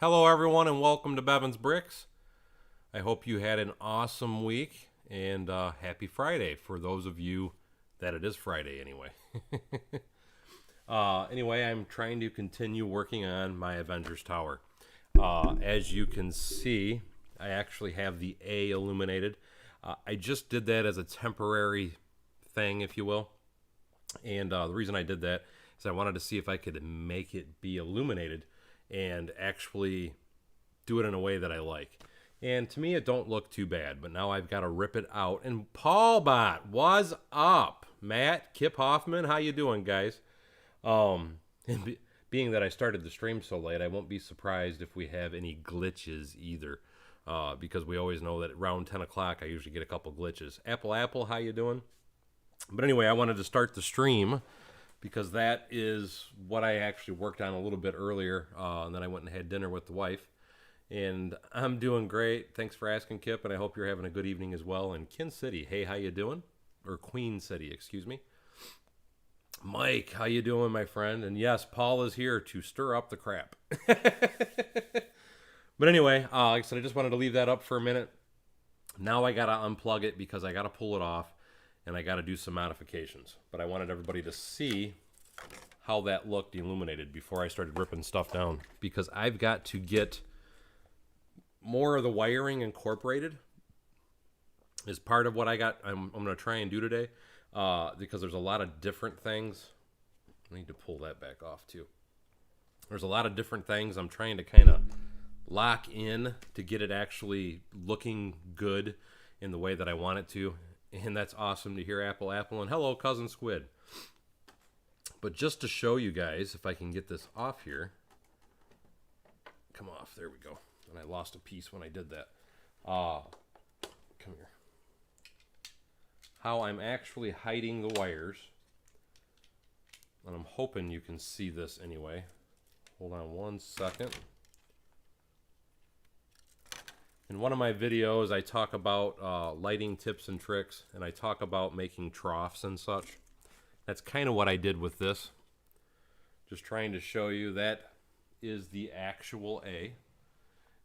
Hello, everyone, and welcome to Bevan's Bricks. I hope you had an awesome week and happy Friday for those of you that it is Friday anyway. Anyway, I'm trying to continue working on my Avengers Tower. As you can see, I actually have the A illuminated. I just did that as a temporary thing, if you will. And the reason I did that is I wanted to see if I could make it be illuminated and actually do it in a way that I like. And to me, it don't look too bad, but now I've got to rip it out. And Paul Bot, what's up? Matt, Kip Hoffman, how you doing, guys? Being that I started the stream so late, I won't be surprised if we have any glitches either, because we always know that around 10 o'clock I usually get a couple glitches. Apple, how you doing? But anyway, I wanted to start the stream because that is what I actually worked on a little bit earlier, and then I went and had dinner with the wife. And I'm doing great. Thanks for asking, Kip, and I hope you're having a good evening as well. And Kin City, hey, how you doing? Or Queen City, excuse me. Mike, how you doing, my friend? And yes, Paul is here to stir up the crap. But anyway, like I said, I just wanted to leave that up for a minute. Now I got to unplug it because I got to pull it off, and I got to do some modifications. But I wanted everybody to see how that looked illuminated before I started ripping stuff down, because I've got to get more of the wiring incorporated is part of what I'm going to try and do today, because there's a lot of different things. I need to pull that back off too. There's a lot of different things I'm trying to kind of lock in to get it actually looking good in the way that I want it to. And that's awesome to hear, Apple. And hello, Cousin Squid. But just to show you guys, if I can get this off here. Come off. There we go. And I lost a piece when I did that. Come here. How I'm actually hiding the wires. And I'm hoping you can see this anyway. Hold on one second. In one of my videos, I talk about lighting tips and tricks, and I talk about making troughs and such. That's kind of what I did with this. Just trying to show you that is the actual A.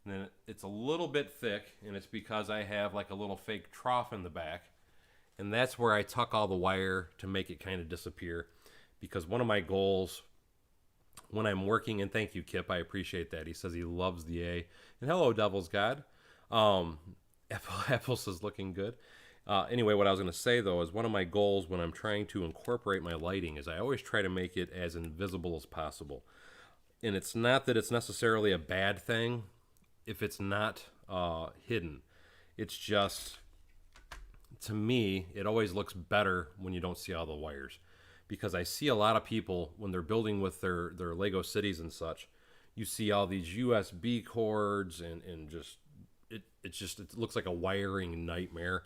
And then it's a little bit thick, and it's because I have like a little fake trough in the back. And that's where I tuck all the wire to make it kind of disappear. Because one of my goals when I'm working, and thank you, Kip, I appreciate that. He says he loves the A. And hello, Devil's God. Apple says looking good. Anyway, what I was going to say, though, is one of my goals when I'm trying to incorporate my lighting is I always try to make it as invisible as possible. And it's not that it's necessarily a bad thing if it's not hidden. It's just, to me, it always looks better when you don't see all the wires. Because I see a lot of people, when they're building with their Lego cities and such, you see all these USB cords and just, it looks like a wiring nightmare.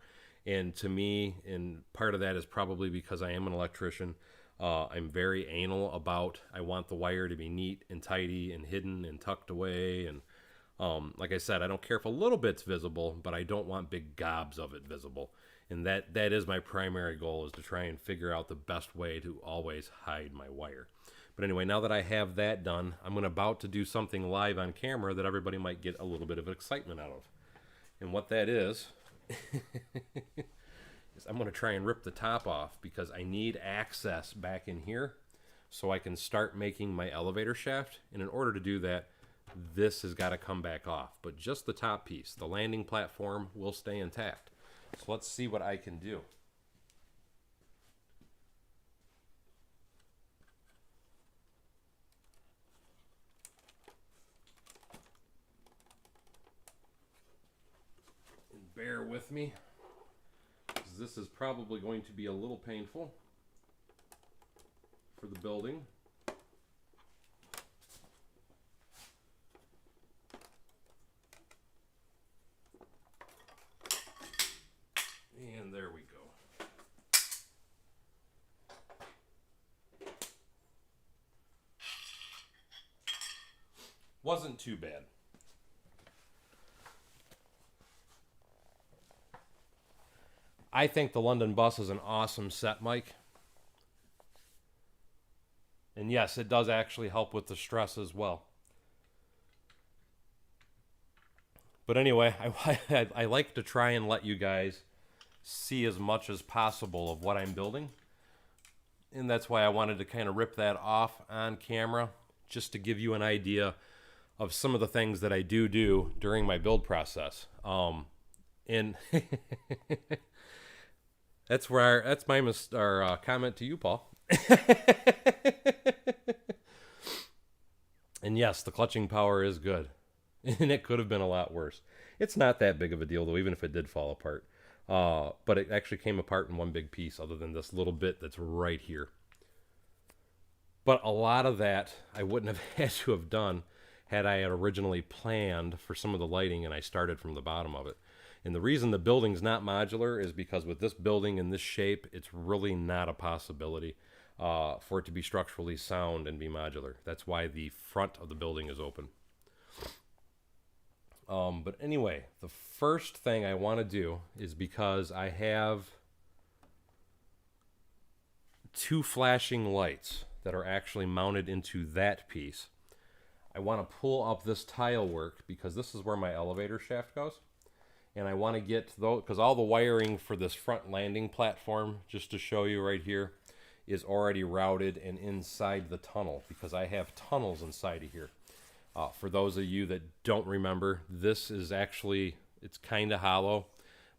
And to me, and part of that is probably because I am an electrician, I'm very anal about, I want the wire to be neat and tidy and hidden and tucked away. And like I said, I don't care if a little bit's visible, but I don't want big gobs of it visible. And that is my primary goal, is to try and figure out the best way to always hide my wire. But anyway, now that I have that done, I'm about to do something live on camera that everybody might get a little bit of excitement out of. And what that is I'm going to try and rip the top off, because I need access back in here so I can start making my elevator shaft. And in order to do that, this has got to come back off. But just the top piece, the landing platform, will stay intact. So let's see what I can do. And bear with me, because this is probably going to be a little painful for the building. And there we go. Wasn't too bad. I think the London bus is an awesome set, Mike. And yes, it does actually help with the stress as well. But anyway, I like to try and let you guys see as much as possible of what I'm building. And that's why I wanted to kind of rip that off on camera, just to give you an idea of some of the things that I do during my build process. And that's my comment to you, Paul. And yes, the clutching power is good. And it could have been a lot worse. It's not that big of a deal, though, even if it did fall apart. But it actually came apart in one big piece, other than this little bit that's right here. But a lot of that I wouldn't have had to have done had I had originally planned for some of the lighting and I started from the bottom of it. And the reason the building's not modular is because with this building in this shape, it's really not a possibility for it to be structurally sound and be modular. That's why the front of the building is open. But anyway, the first thing I want to do is, because I have 2 flashing lights that are actually mounted into that piece, I want to pull up this tile work, because this is where my elevator shaft goes. And I want to get those, because all the wiring for this front landing platform, just to show you right here, is already routed and inside the tunnel, because I have tunnels inside of here. For those of you that don't remember, this is actually, it's kind of hollow,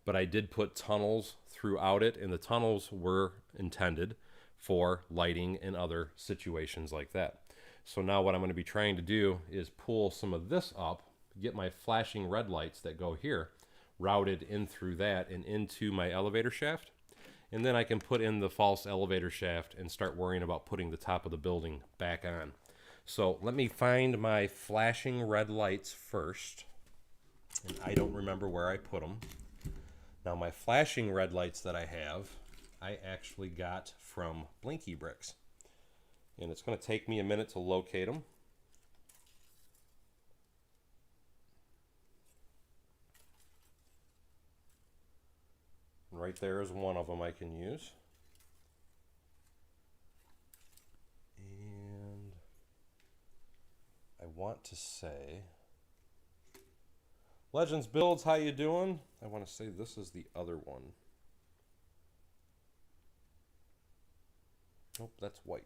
but I did put tunnels throughout it, and the tunnels were intended for lighting and other situations like that. So now what I'm going to be trying to do is pull some of this up, get my flashing red lights that go here routed in through that and into my elevator shaft. And then I can put in the false elevator shaft and start worrying about putting the top of the building back on. So let me find my flashing red lights first. And I don't remember where I put them. Now my flashing red lights that I have, I actually got from Blinky Bricks. And it's going to take me a minute to locate them. Right there is one of them I can use. And I want to say, Legends Builds, how you doing? I want to say this is the other one. Nope, that's white.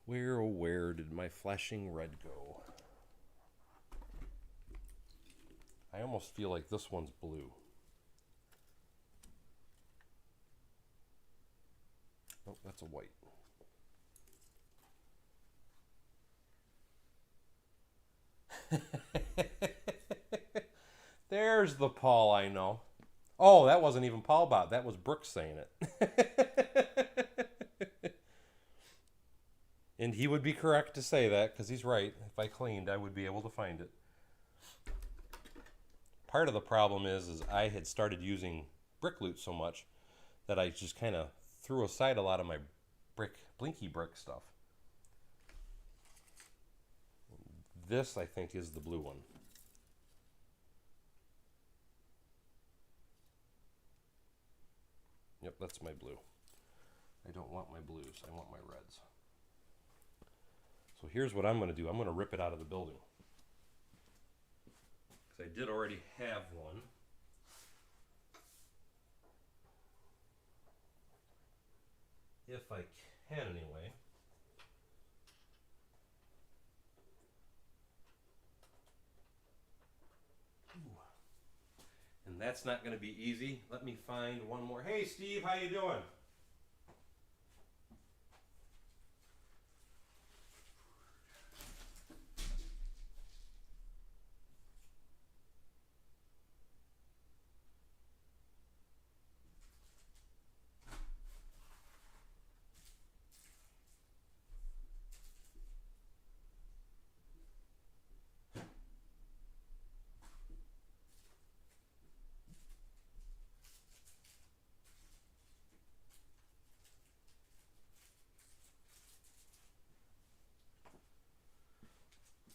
And where did my flashing red go? I almost feel like this one's blue. Oh, that's a white. There's the Paul I know. Oh, that wasn't even Paul Bot. That was Brooks saying it. And he would be correct to say that, because he's right. If I cleaned, I would be able to find it. Part of the problem is I had started using brick loot so much that I just kind of threw aside a lot of my Blinky Brick stuff. This, I think, is the blue one. Yep, that's my blue. I don't want my blues. I want my reds. So here's what I'm going to do. I'm going to rip it out of the building. I did already have one. If I can, anyway. Ooh. And that's not going to be easy. Let me find one more. Hey, Steve, how you doing?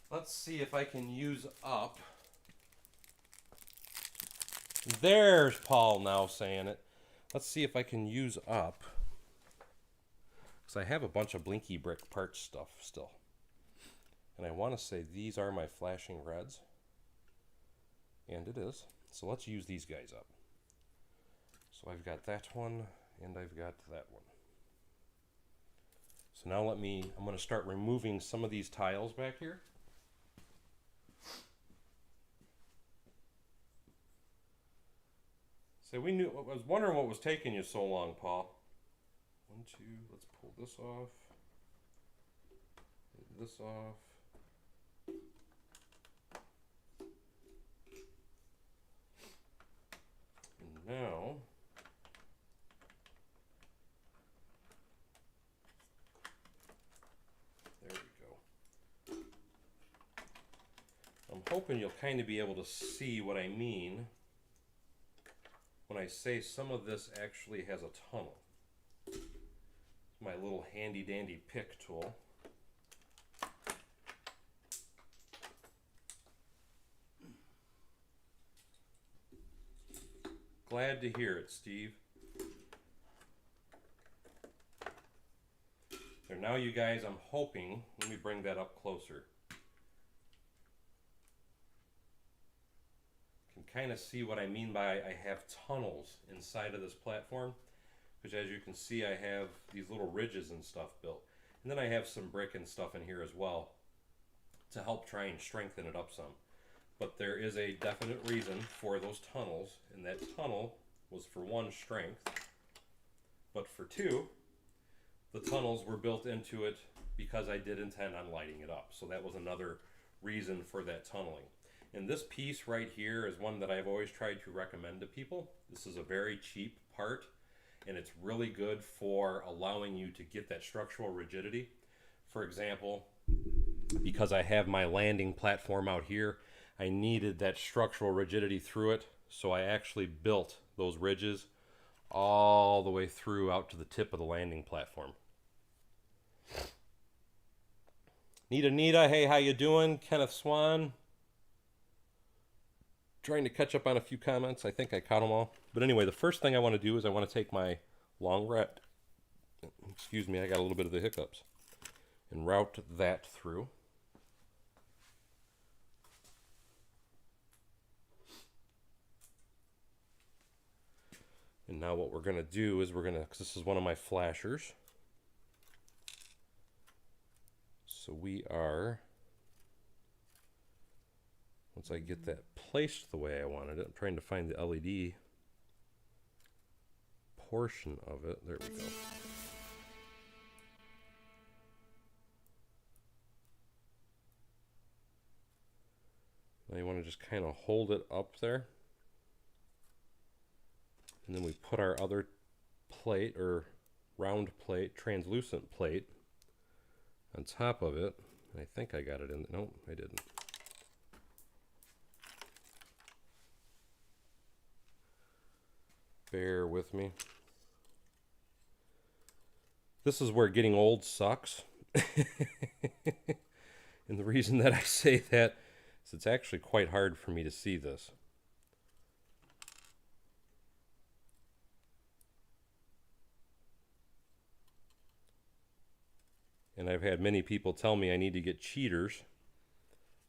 Let's see if I can use up. There's Paul now saying it. Let's see if I can use up because I have a bunch of blinky brick parts stuff still. And I want to say these are my flashing reds. And it is. So let's use these guys up. So I've got that one, and I've got that one. So now I'm going to start removing some of these tiles back here. So I was wondering what was taking you so long, Paul. 1, 2, let's pull this off. This off. And now, there we go. I'm hoping you'll kind of be able to see what I mean when I say some of this actually has a tunnel. My little handy dandy pick tool. Glad to hear it, Steve. So now you guys, I'm hoping, let me bring that up closer. Can kind of see what I mean by I have tunnels inside of this platform. Because as you can see, I have these little ridges and stuff built. And then I have some brick and stuff in here as well to help try and strengthen it up some. But there is a definite reason for those tunnels, and that tunnel was for 1, strength, but for 2, the tunnels were built into it because I did intend on lighting it up. So that was another reason for that tunneling. And this piece right here is one that I've always tried to recommend to people. This is a very cheap part, and it's really good for allowing you to get that structural rigidity. For example, because I have my landing platform out here, I needed that structural rigidity through it, so I actually built those ridges all the way through out to the tip of the landing platform. Nita, hey, how you doing? Kenneth Swan. Trying to catch up on a few comments. I think I caught them all. But anyway, the first thing I want to do is I want to take my long red, excuse me, I got a little bit of the hiccups, and route that through. And now what we're going to do is because this is one of my flashers. So once I get that placed the way I wanted it, I'm trying to find the LED portion of it. There we go. Now you want to just kind of hold it up there. And then we put our other plate, or round plate, translucent plate, on top of it. I think I got it in. Nope, I didn't. Bear with me. This is where getting old sucks. And the reason that I say that is it's actually quite hard for me to see this. And I've had many people tell me I need to get cheaters,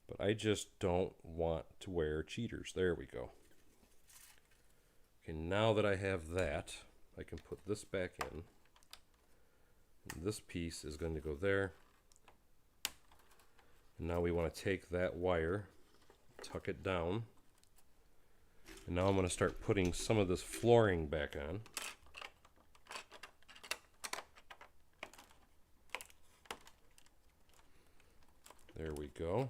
but I just don't want to wear cheaters. There we go. Okay, now that I have that, I can put this back in. And this piece is going to go there. And now we want to take that wire, tuck it down. And now I'm going to start putting some of this flooring back on. There we go.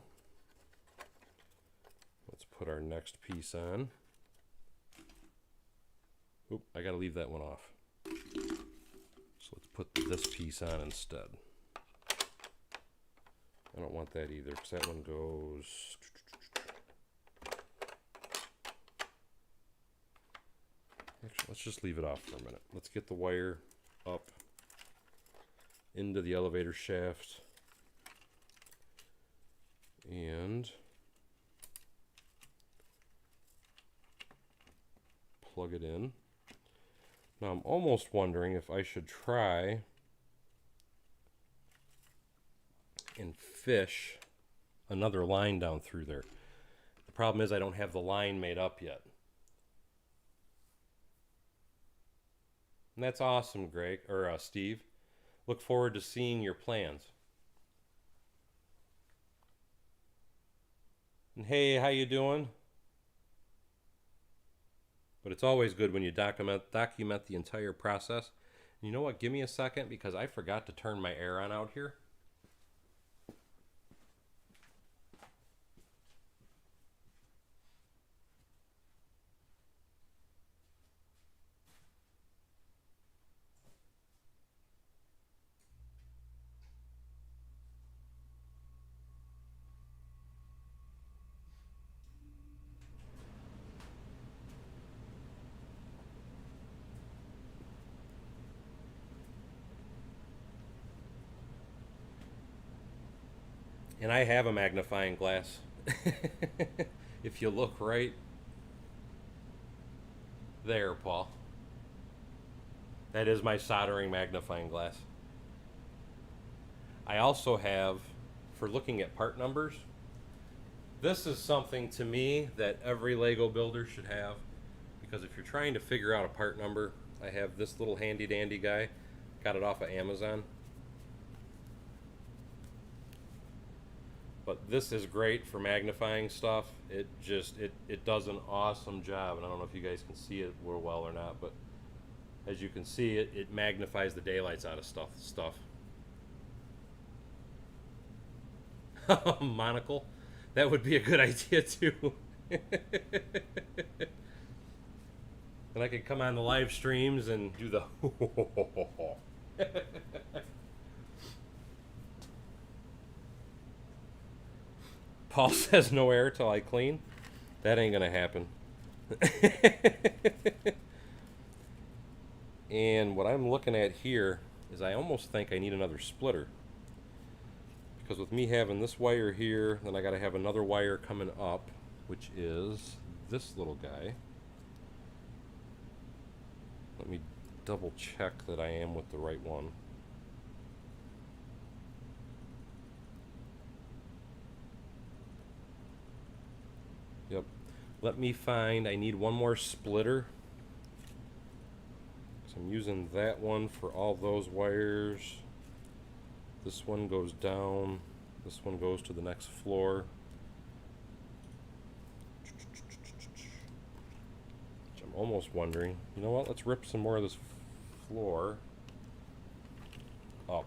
Let's put our next piece on. Oop, I gotta leave that one off. So let's put this piece on instead. I don't want that either, because that one goes... Actually, let's just leave it off for a minute. Let's get the wire up into the elevator shaft. And plug it in. Now I'm almost wondering if I should try and fish another line down through there. The problem is I don't have the line made up yet. And that's awesome, Greg, or Steve. Look forward to seeing your plans. And hey, how you doing? But it's always good when you document the entire process. And you know what? Give me a second because I forgot to turn my air on out here. And I have a magnifying glass. If you look right there, Paul. That is my soldering magnifying glass. I also have, for looking at part numbers, this is something to me that every Lego builder should have, because if you're trying to figure out a part number, I have this little handy dandy guy. Got it off of Amazon. But this is great for magnifying stuff. It does an awesome job. And I don't know if you guys can see it real well or not, but as you can see, it magnifies the daylights out of stuff. Monocle? That would be a good idea too. And I could come on the live streams and do the Paul says no air till I clean. That ain't gonna happen. And what I'm looking at here is I almost think I need another splitter. Because with me having this wire here, then I gotta have another wire coming up, which is this little guy. Let me double check that I am with the right one. Yep. Let me find, I need one more splitter. So I'm using that one for all those wires. This one goes down. This one goes to the next floor. Which I'm almost wondering, you know what, let's rip some more of this floor up.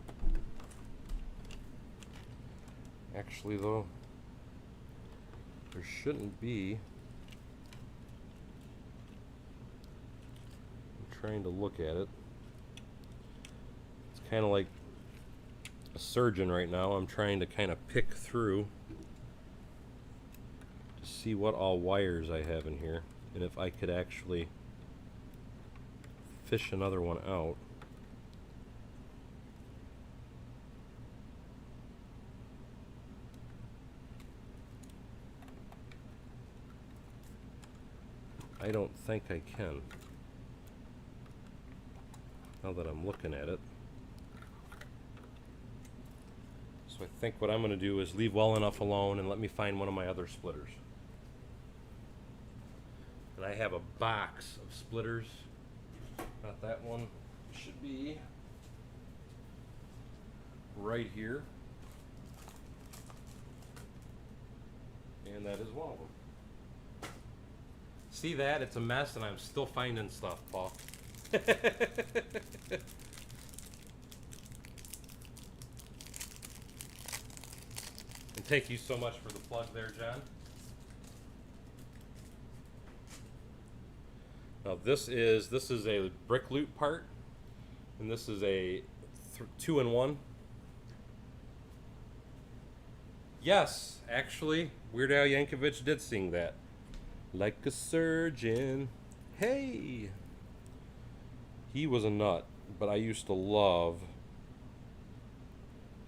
Actually though, there shouldn't be. I'm trying to look at it. It's kind of like a surgeon right now. I'm trying to kind of pick through to see what all wires I have in here and if I could actually fish another one out. I don't think I can, now that I'm looking at it. So I think what I'm going to do is leave well enough alone and let me find one of my other splitters. And I have a box of splitters. Not that one. It should be right here. And that is one of them. See that? It's a mess and I'm still finding stuff, Paul. And thank you so much for the plug there, John. Now this is a brick loop part, and this is a 2-in-1. Yes, actually, Weird Al Yankovic did sing that. Like a surgeon. Hey! He was a nut, but I used to love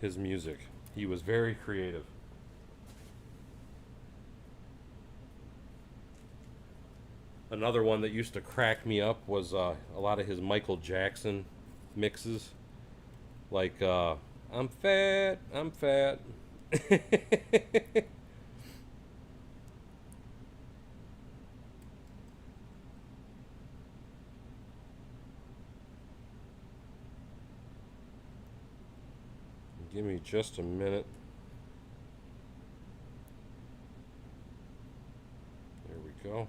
his music. He was very creative. Another one that used to crack me up was a lot of his Michael Jackson mixes. Like, I I'm fat. I'm fat. Give me just a minute. There we go.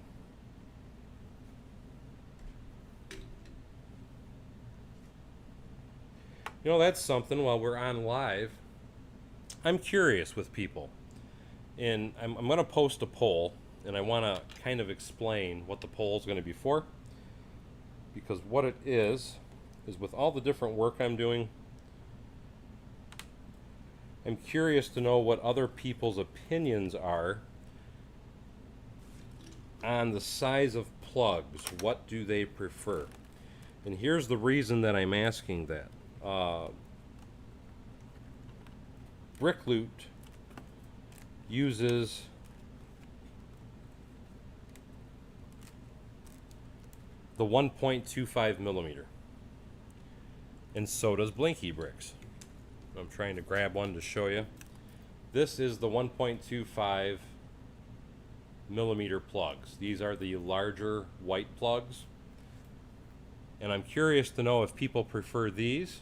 You know, that's something. While we're on live, I'm curious with people. And I'm going to post a poll, and I want to kind of explain what the poll is going to be for. Because what it is with all the different work I'm doing, I'm curious to know what other people's opinions are on the size of plugs. What do they prefer? And here's the reason that I'm asking that. Brickloot uses the 1.25 millimeter, and so does Blinky Bricks. I'm trying to grab one to show you. This is the 1.25 millimeter plugs. These are the larger white plugs, and I'm curious to know if people prefer these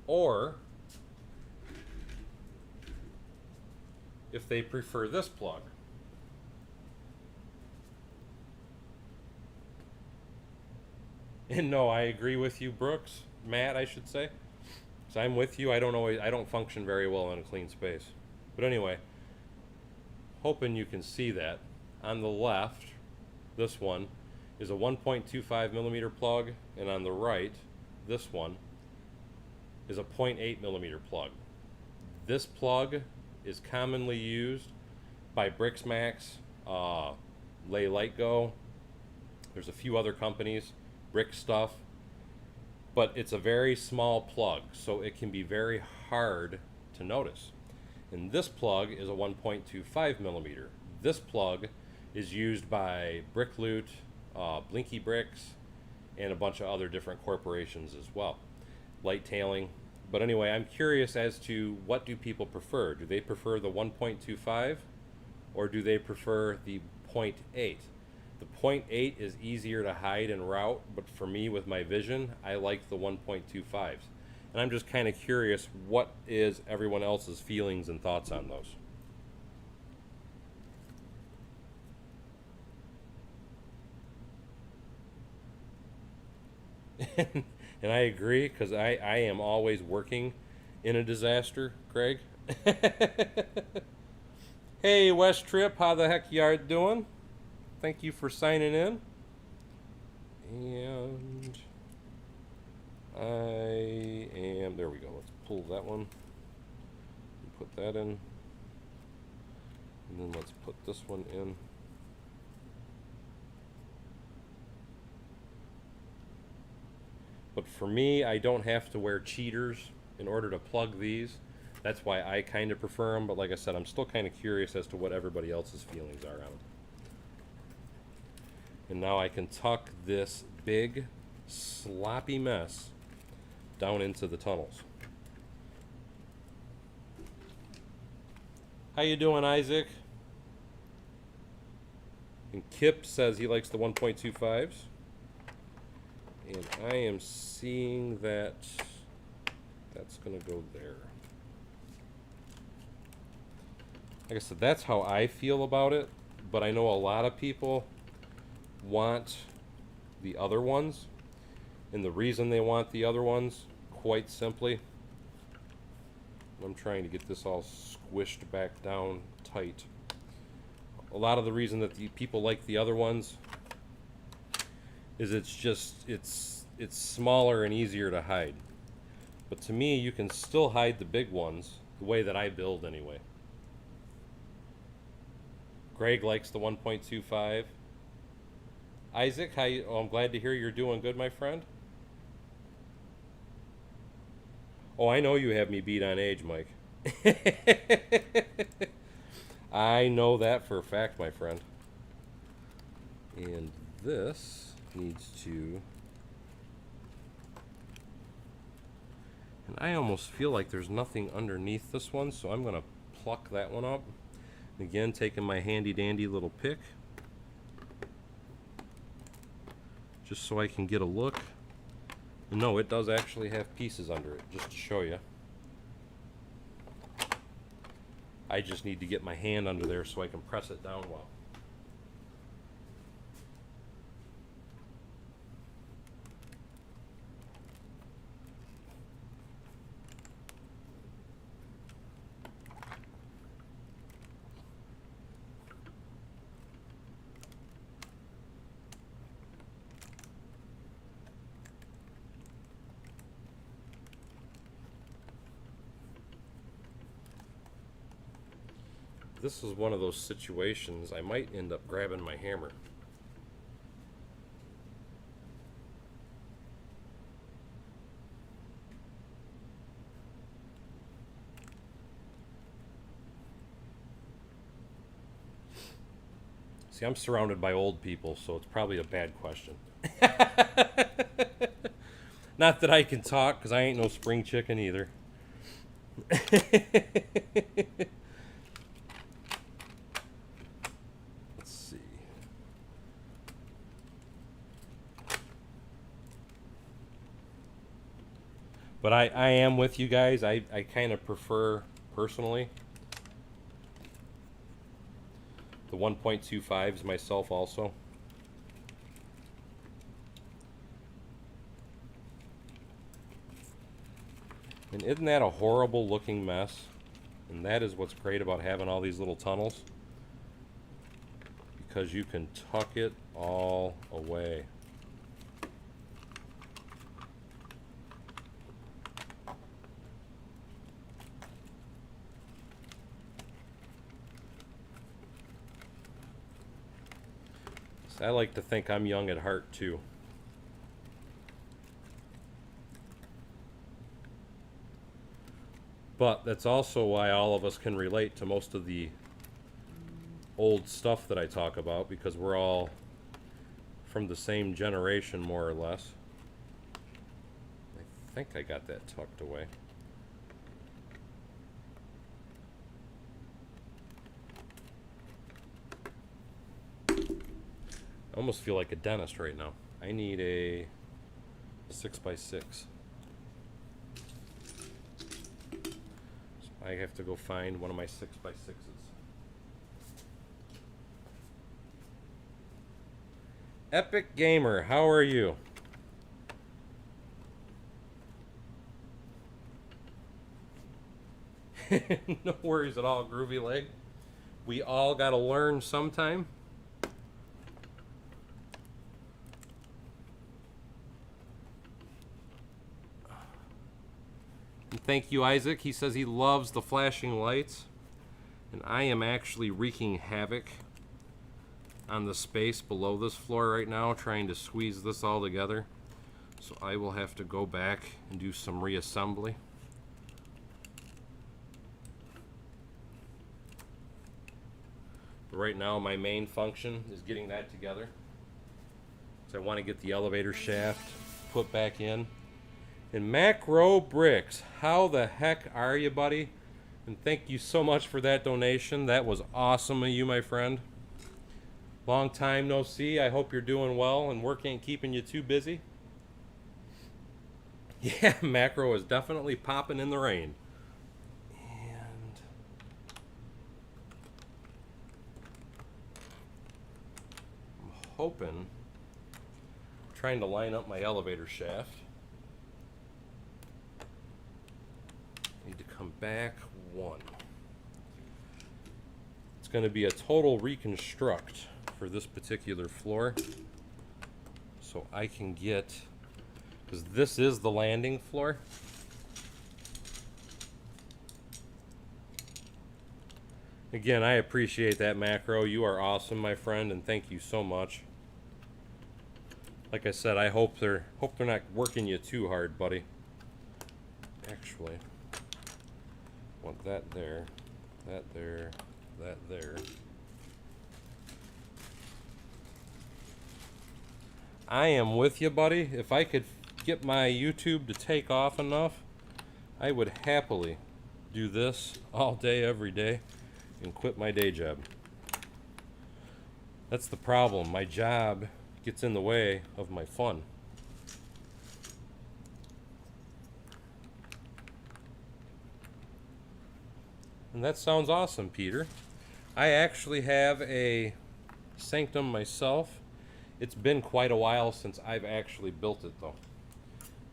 or if they prefer this plug. And no, I agree with you, Brooks. Matt, I should say. So I'm with you. I don't function very well in a clean space. But anyway, hoping you can see that. On the left, this one is a 1.25 millimeter plug, and on the right, this one is a 0.8 millimeter plug. This plug is commonly used by Brixmax, Lay Light Go. There's a few other companies, Brick Stuff, but it's a very small plug, so it can be very hard to notice. And this plug is a 1.25 millimeter. This plug is used by Brickloot, Blinky Bricks, and a bunch of other different corporations as well. Light tailing. But anyway, I'm curious as to what do people prefer. Do they prefer the 1.25 or do they prefer the 0.8? The 0.8 is easier to hide and route, but for me with my vision, I like the 1.25s. And I'm just kind of curious, what is everyone else's feelings and thoughts on those? And I agree, because I am always working in a disaster, Craig. Hey, West Trip, how the heck you are doing? Thank you for signing in. And I am, there we go, let's pull that one. Put that in. And then let's put this one in. But for me, I don't have to wear cheaters in order to plug these. That's why I kind of prefer them. But like I said, I'm still kind of curious as to what everybody else's feelings are on them. And now I can tuck this big, sloppy mess down into the tunnels. How you doing, Isaac? And Kip says he likes the 1.25s. And I am seeing that that's going to go there. Like I said, that's how I feel about it. But I know a lot of people want the other ones. And the reason they want the other ones, quite simply, I'm trying to get this all squished back down tight. A lot of the reason that the people like the other ones is it's smaller and easier to hide. But to me, you can still hide the big ones the way that I build anyway. Greg likes the 1.25. Isaac, how you, oh, I'm glad to hear you're doing good, my friend. Oh, I know you have me beat on age, Mike. I know that for a fact, my friend. And this needs to And I almost feel like there's nothing underneath this one, so I'm going to pluck that one up. Again, taking my handy dandy little pick, just so I can get a look. And no, it does actually have pieces under it, just to show you. I just need to get my hand under there so I can press it down well. This is one of those situations I might end up grabbing my hammer. See, I'm surrounded by old people, so it's probably a bad question. Not that I can talk, because I ain't no spring chicken either. But I am with you guys. I kind of prefer, personally, the 1.25s myself also. And isn't that a horrible looking mess? And that is what's great about having all these little tunnels, because you can tuck it all away. I like to think I'm young at heart too. But that's also why all of us can relate to most of the old stuff that I talk about, because we're all from the same generation, more or less. I think I got that tucked away. I almost feel like a dentist right now. I need a 6x6. So I have to go find one of my 6x6s. Epic Gamer, how are you? No worries at all, Groovy Leg. We all gotta learn sometime. And thank you, Isaac. He says he loves the flashing lights. And I am actually wreaking havoc on the space below this floor right now, trying to squeeze this all together. So I will have to go back and do some reassembly. But right now my main function is getting that together. So I want to get the elevator shaft put back in. And Macro Bricks, how the heck are you, buddy? And thank you so much for that donation. That was awesome of you, my friend. Long time no see. I hope you're doing well and work ain't keeping you too busy. Yeah, Macro is definitely popping in the rain. And I'm hoping, trying to line up my elevator shaft. Need to come back one. It's going to be a total reconstruct for this particular floor, so I can get, because this is the landing floor. Again, I appreciate that, Macro. You are awesome, my friend, and thank you so much. Like I said, I hope they're not working you too hard, buddy. Actually, want that there, that there, that there. I am with you, buddy. If I could get my YouTube to take off enough, I would happily do this all day, every day, and quit my day job. That's the problem. My job gets in the way of my fun. And that sounds awesome, Peter. I actually have a sanctum myself. It's been quite a while since I've actually built it, though.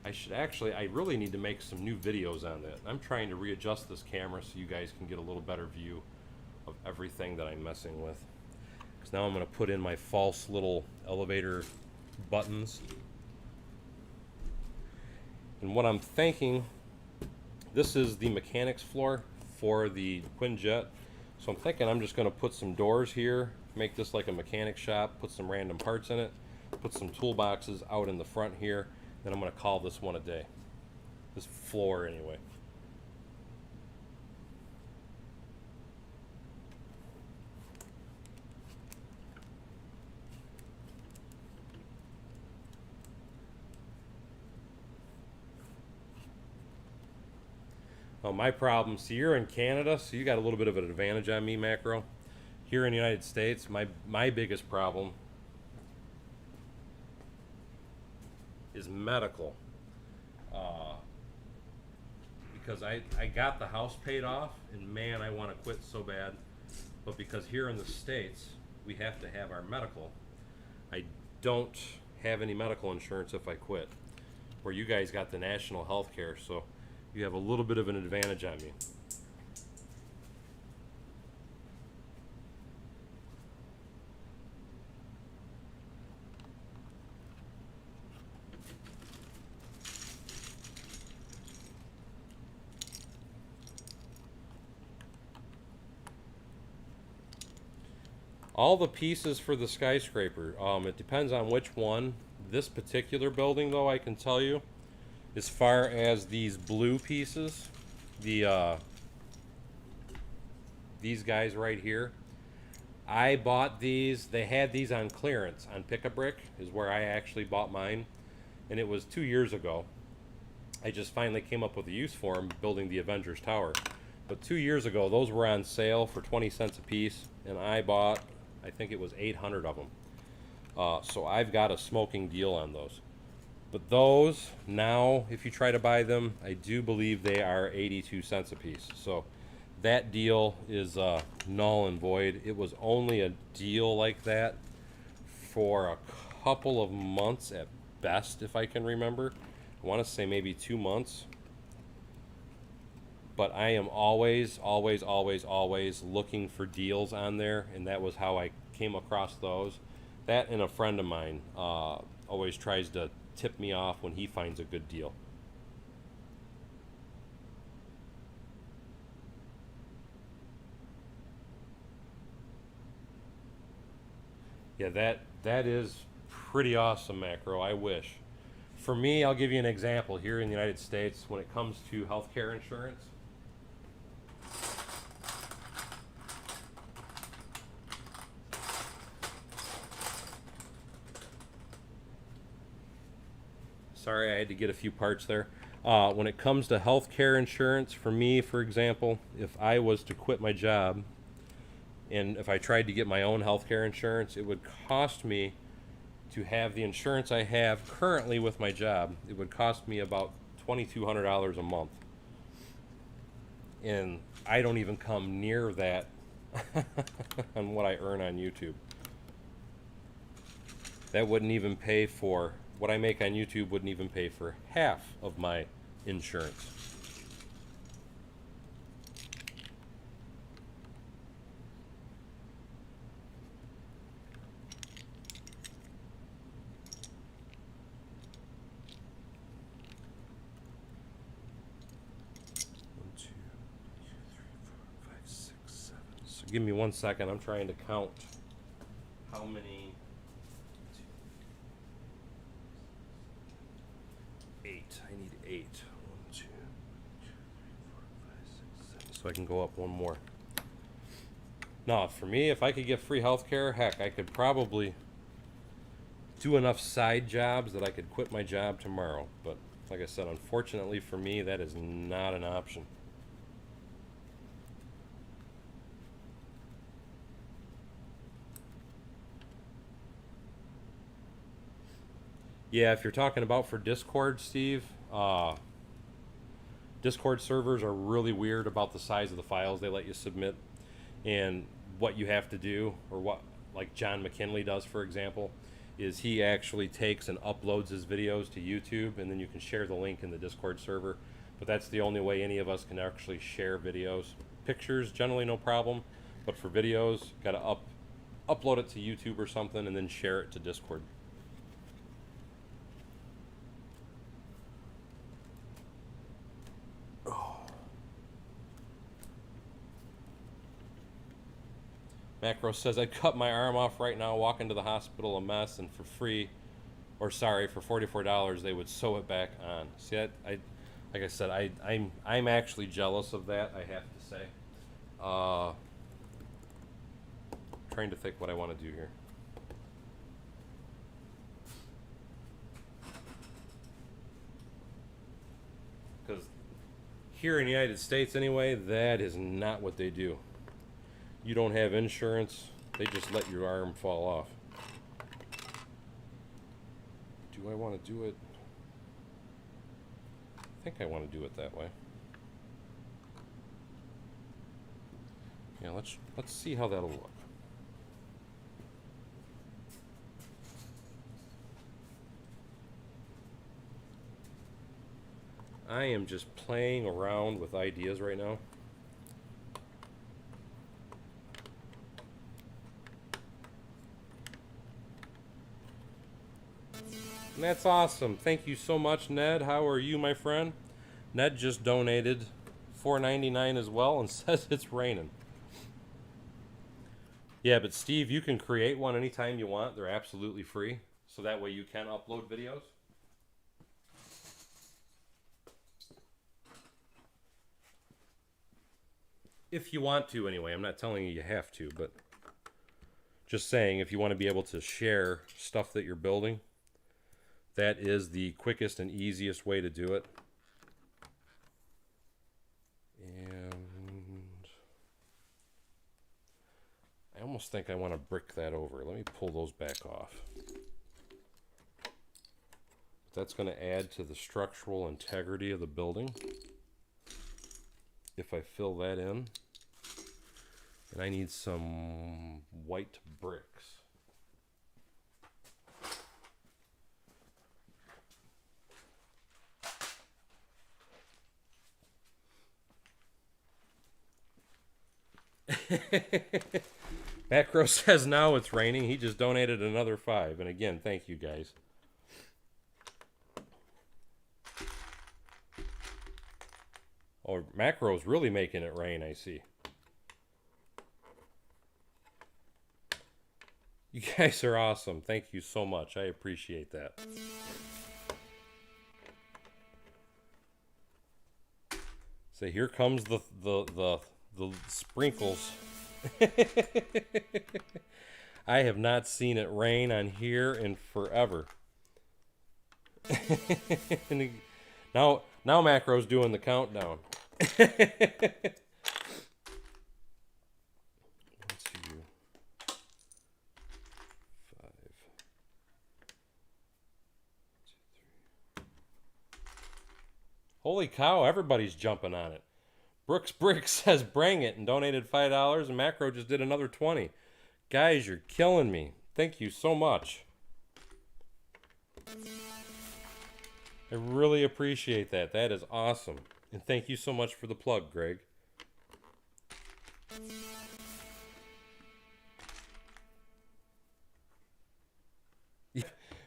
I really need to make some new videos on that. I'm trying to readjust this camera so you guys can get a little better view of everything that I'm messing with. Because now I'm going to put in my false little elevator buttons. And what I'm thinking, this is the mechanics floor for the Quinjet. So I'm thinking I'm just going to put some doors here, make this like a mechanic shop, put some random parts in it, put some toolboxes out in the front here. Then I'm going to call this one a day. This floor, anyway. Well, my problem, see, you're in Canada, so you got a little bit of an advantage on me, Macro. Here in the United States, my biggest problem is medical, because I got the house paid off, and man, I want to quit so bad, but because here in the States we have to have our medical, I don't have any medical insurance if I quit, where you guys got the national health care, so you have a little bit of an advantage on me. All the pieces for the skyscraper, it depends on which one. This particular building, though, I can tell you, as far as these blue pieces, these guys right here, I bought these. They had these on clearance on Pick-a-Brick is where I actually bought mine, and it was 2 years ago. I just finally came up with a use for them building the Avengers Tower. But 2 years ago, those were on sale for 20 cents a piece, and I bought, I think it was 800 of them. So I've got a smoking deal on those. But those, now, if you try to buy them, I do believe they are 82 cents a piece. So that deal is null and void. It was only a deal like that for a couple of months at best, if I can remember. I want to say maybe 2 months. But I am always looking for deals on there, and that was how I came across those. That and a friend of mine always tries to tip me off when he finds a good deal. Yeah, that is pretty awesome, Macro. I wish. For me, I'll give you an example here in the United States when it comes to healthcare insurance. Sorry, I had to get a few parts there. When it comes to healthcare insurance, for me, for example, if I was to quit my job and if I tried to get my own healthcare insurance, it would cost me to have the insurance I have currently with my job. It would cost me about $2,200 a month. And I don't even come near that on what I earn on YouTube. That wouldn't even pay for what I make on YouTube, wouldn't even pay for half of my insurance. One, two, three, four, five, six, seven. So give me 1 second. I'm trying to count how many. 8. I need 8. 1, 2, 3, 4, 5, 6, 7. So I can go up one more. Now, for me, if I could get free healthcare, heck, I could probably do enough side jobs that I could quit my job tomorrow. But Like I said, unfortunately for me, that is not an option. Yeah, if you're talking about for Discord, Steve, Discord servers are really weird about the size of the files they let you submit and what you have to do, or what, like John McKinley does, for example, is he actually takes and uploads his videos to YouTube, and then you can share the link in the Discord server. But that's the only way any of us can actually share videos. Pictures, generally no problem, but for videos, gotta upload it to YouTube or something, and then share it to Discord. Macro says, I'd cut my arm off right now, walk into the hospital a mess, and for free, or sorry, for $44, they would sew it back on. See, like I said, I'm actually jealous of that, I have to say. Trying to think what I want to do here. Because here in the United States anyway, that is not what they do. You don't have insurance, they just let your arm fall off. Do I want to do it? I think I want to do it that way. Yeah, let's see how that'll look. I am just playing around with ideas right now. And that's awesome. Thank you so much, Ned. How are you, my friend? Ned just donated $4.99 as well and says it's raining. Yeah, but Steve, you can create one anytime you want. They're absolutely free. So that way you can upload videos. If you want to, anyway. I'm not telling you you have to, but just saying, if you want to be able to share stuff that you're building, that is the quickest and easiest way to do it. And I almost think I want to brick that over. Let me pull those back off. That's going to add to the structural integrity of the building. If I fill that in, and I need some white bricks. Macro says now it's raining. He just donated another $5. And again, thank you guys. Oh, Macro's really making it rain, I see. You guys are awesome. Thank you so much. I appreciate that. So here comes the sprinkles. I have not seen it rain on here in forever. Now Macro's doing the countdown. 1, 2, 5, 2, 3. Holy cow, everybody's jumping on it. Brooks Brick says bring it and donated $5, and Macro just did another 20. Guys, you're killing me. Thank you so much. I really appreciate that. That is awesome. And thank you so much for the plug, Greg.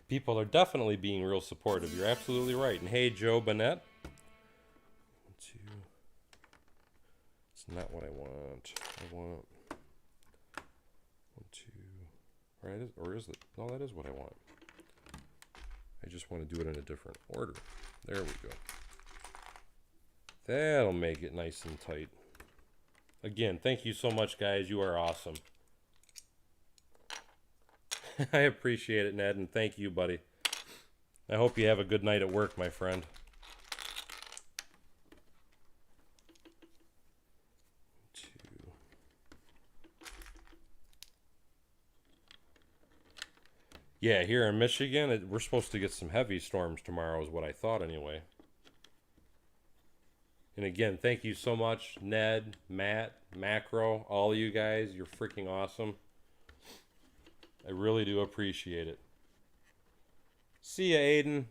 People are definitely being real supportive. You're absolutely right. And hey, Joe Burnett. 1, 2. It's not what I want. I want 1, 2. Right? Or is it? No, that is what I want. I just want to do it in a different order. There we go. That'll make it nice and tight. Again, thank you so much, guys. You are awesome. I appreciate it, Ned, and thank you, buddy. I hope you have a good night at work, my friend. Yeah, here in Michigan, we're supposed to get some heavy storms tomorrow, is what I thought anyway. And again, thank you so much, Ned, Matt, Macro, all of you guys. You're freaking awesome. I really do appreciate it. See ya, Aiden.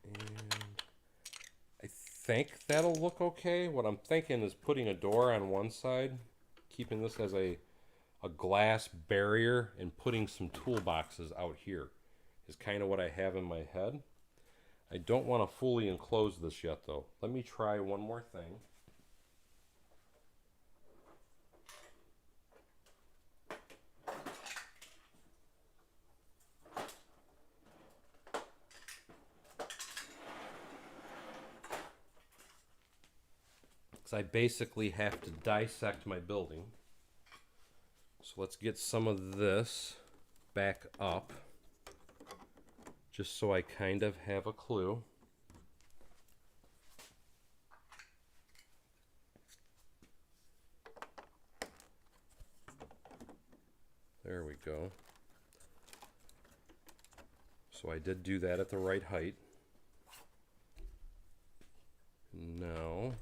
And I think that'll look okay. What I'm thinking is putting a door on one side, keeping this as a glass barrier, and putting some toolboxes out here is kind of what I have in my head. I don't want to fully enclose this yet, though. Let me try one more thing. Because I basically have to dissect my building. So let's get some of this back up, just so I kind of have a clue. There we go. So I did do that at the right height. Now,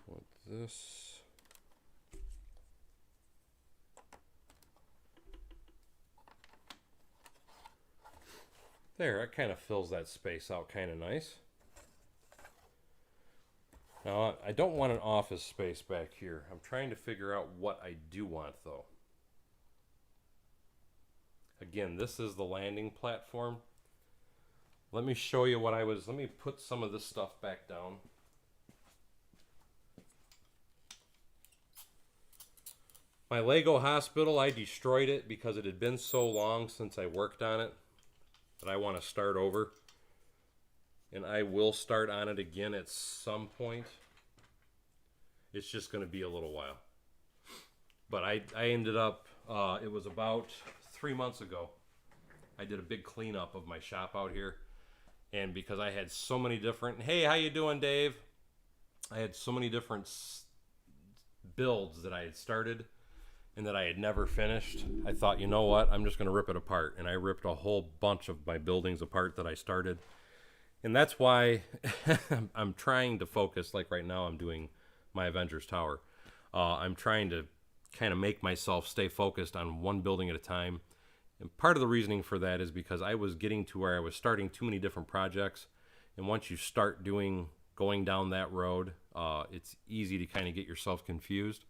want this. There, it kind of fills that space out kind of nice. Now, I don't want an office space back here. I'm trying to figure out what I do want, though. Again, this is the landing platform. Let me show you what let me put some of this stuff back down. My Lego hospital, I destroyed it because it had been so long since I worked on it that I want to start over. And I will start on it again at some point. It's just going to be a little while. But I ended up, it was about 3 months ago, I did a big cleanup of my shop out here. And because I had so many different, hey, how you doing, Dave? I had so many different builds that I had started and that I had never finished. I thought, you know what? I'm just going to rip it apart. And I ripped a whole bunch of my buildings apart that I started. And that's why I'm trying to focus, like right now I'm doing my Avengers Tower. I'm trying to kind of make myself stay focused on one building at a time. And part of the reasoning for that is because I was getting to where I was starting too many different projects. And once you start going down that road, it's easy to kind of get yourself confused.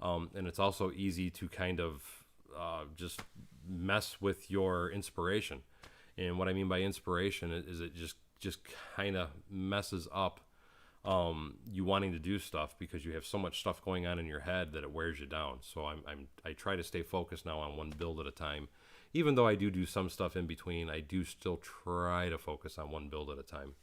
And it's also easy to kind of just mess with your inspiration. And what I mean by inspiration is it just kind of messes up you wanting to do stuff because you have so much stuff going on in your head that it wears you down. So I try to stay focused now on one build at a time. Even though I do some stuff in between, I do still try to focus on one build at a time.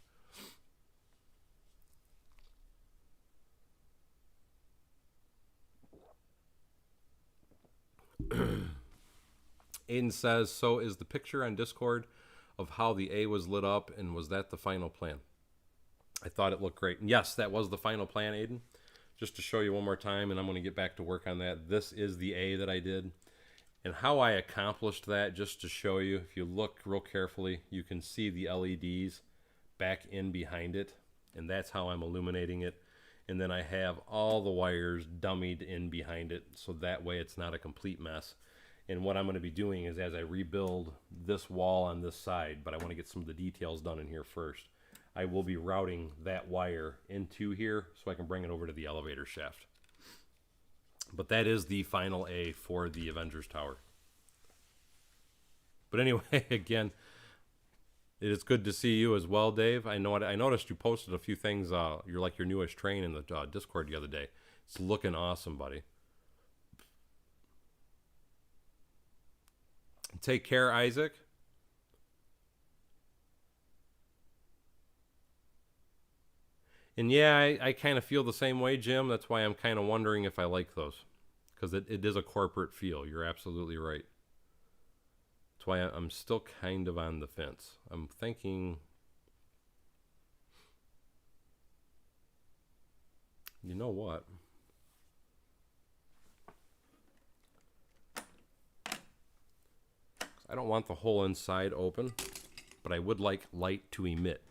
Aiden says, so is the picture on Discord of how the A was lit up, and was that the final plan? I thought it looked great. And yes, that was the final plan, Aiden. Just to show you one more time, and I'm going to get back to work on that. This is the A that I did. And how I accomplished that, just to show you, if you look real carefully, you can see the LEDs back in behind it. And that's how I'm illuminating it. And then I have all the wires dummied in behind it, so that way it's not a complete mess. And what I'm going to be doing is, as I rebuild this wall on this side, but I want to get some of the details done in here first, I will be routing that wire into here so I can bring it over to the elevator shaft. But that is the final A for the Avengers Tower. But anyway, again, it is good to see you as well, Dave. I noticed you posted a few things. You're like your newest train in the Discord the other day. It's looking awesome, buddy. Take care, Isaac. And yeah, I kind of feel the same way, Jim. That's why I'm kind of wondering if I like those. Because it is a corporate feel. You're absolutely right. That's why I'm still kind of on the fence. I'm thinking... You know what? I don't want the whole inside open, but I would like light to emit.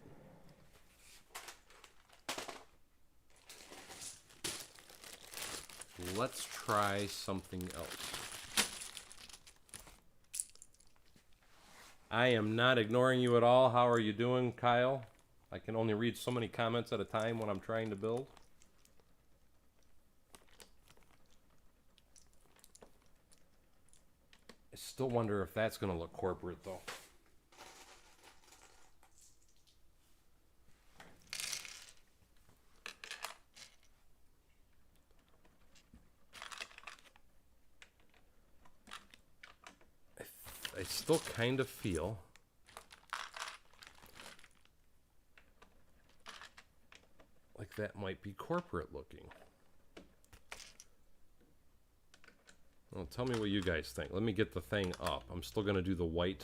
Let's try something else. I am not ignoring you at all. How are you doing, Kyle? I can only read so many comments at a time when I'm trying to build. I still wonder if that's going to look corporate, though. I still kind of feel like that might be corporate looking. Well, tell me what you guys think. Let me get the thing up. I'm still going to do the white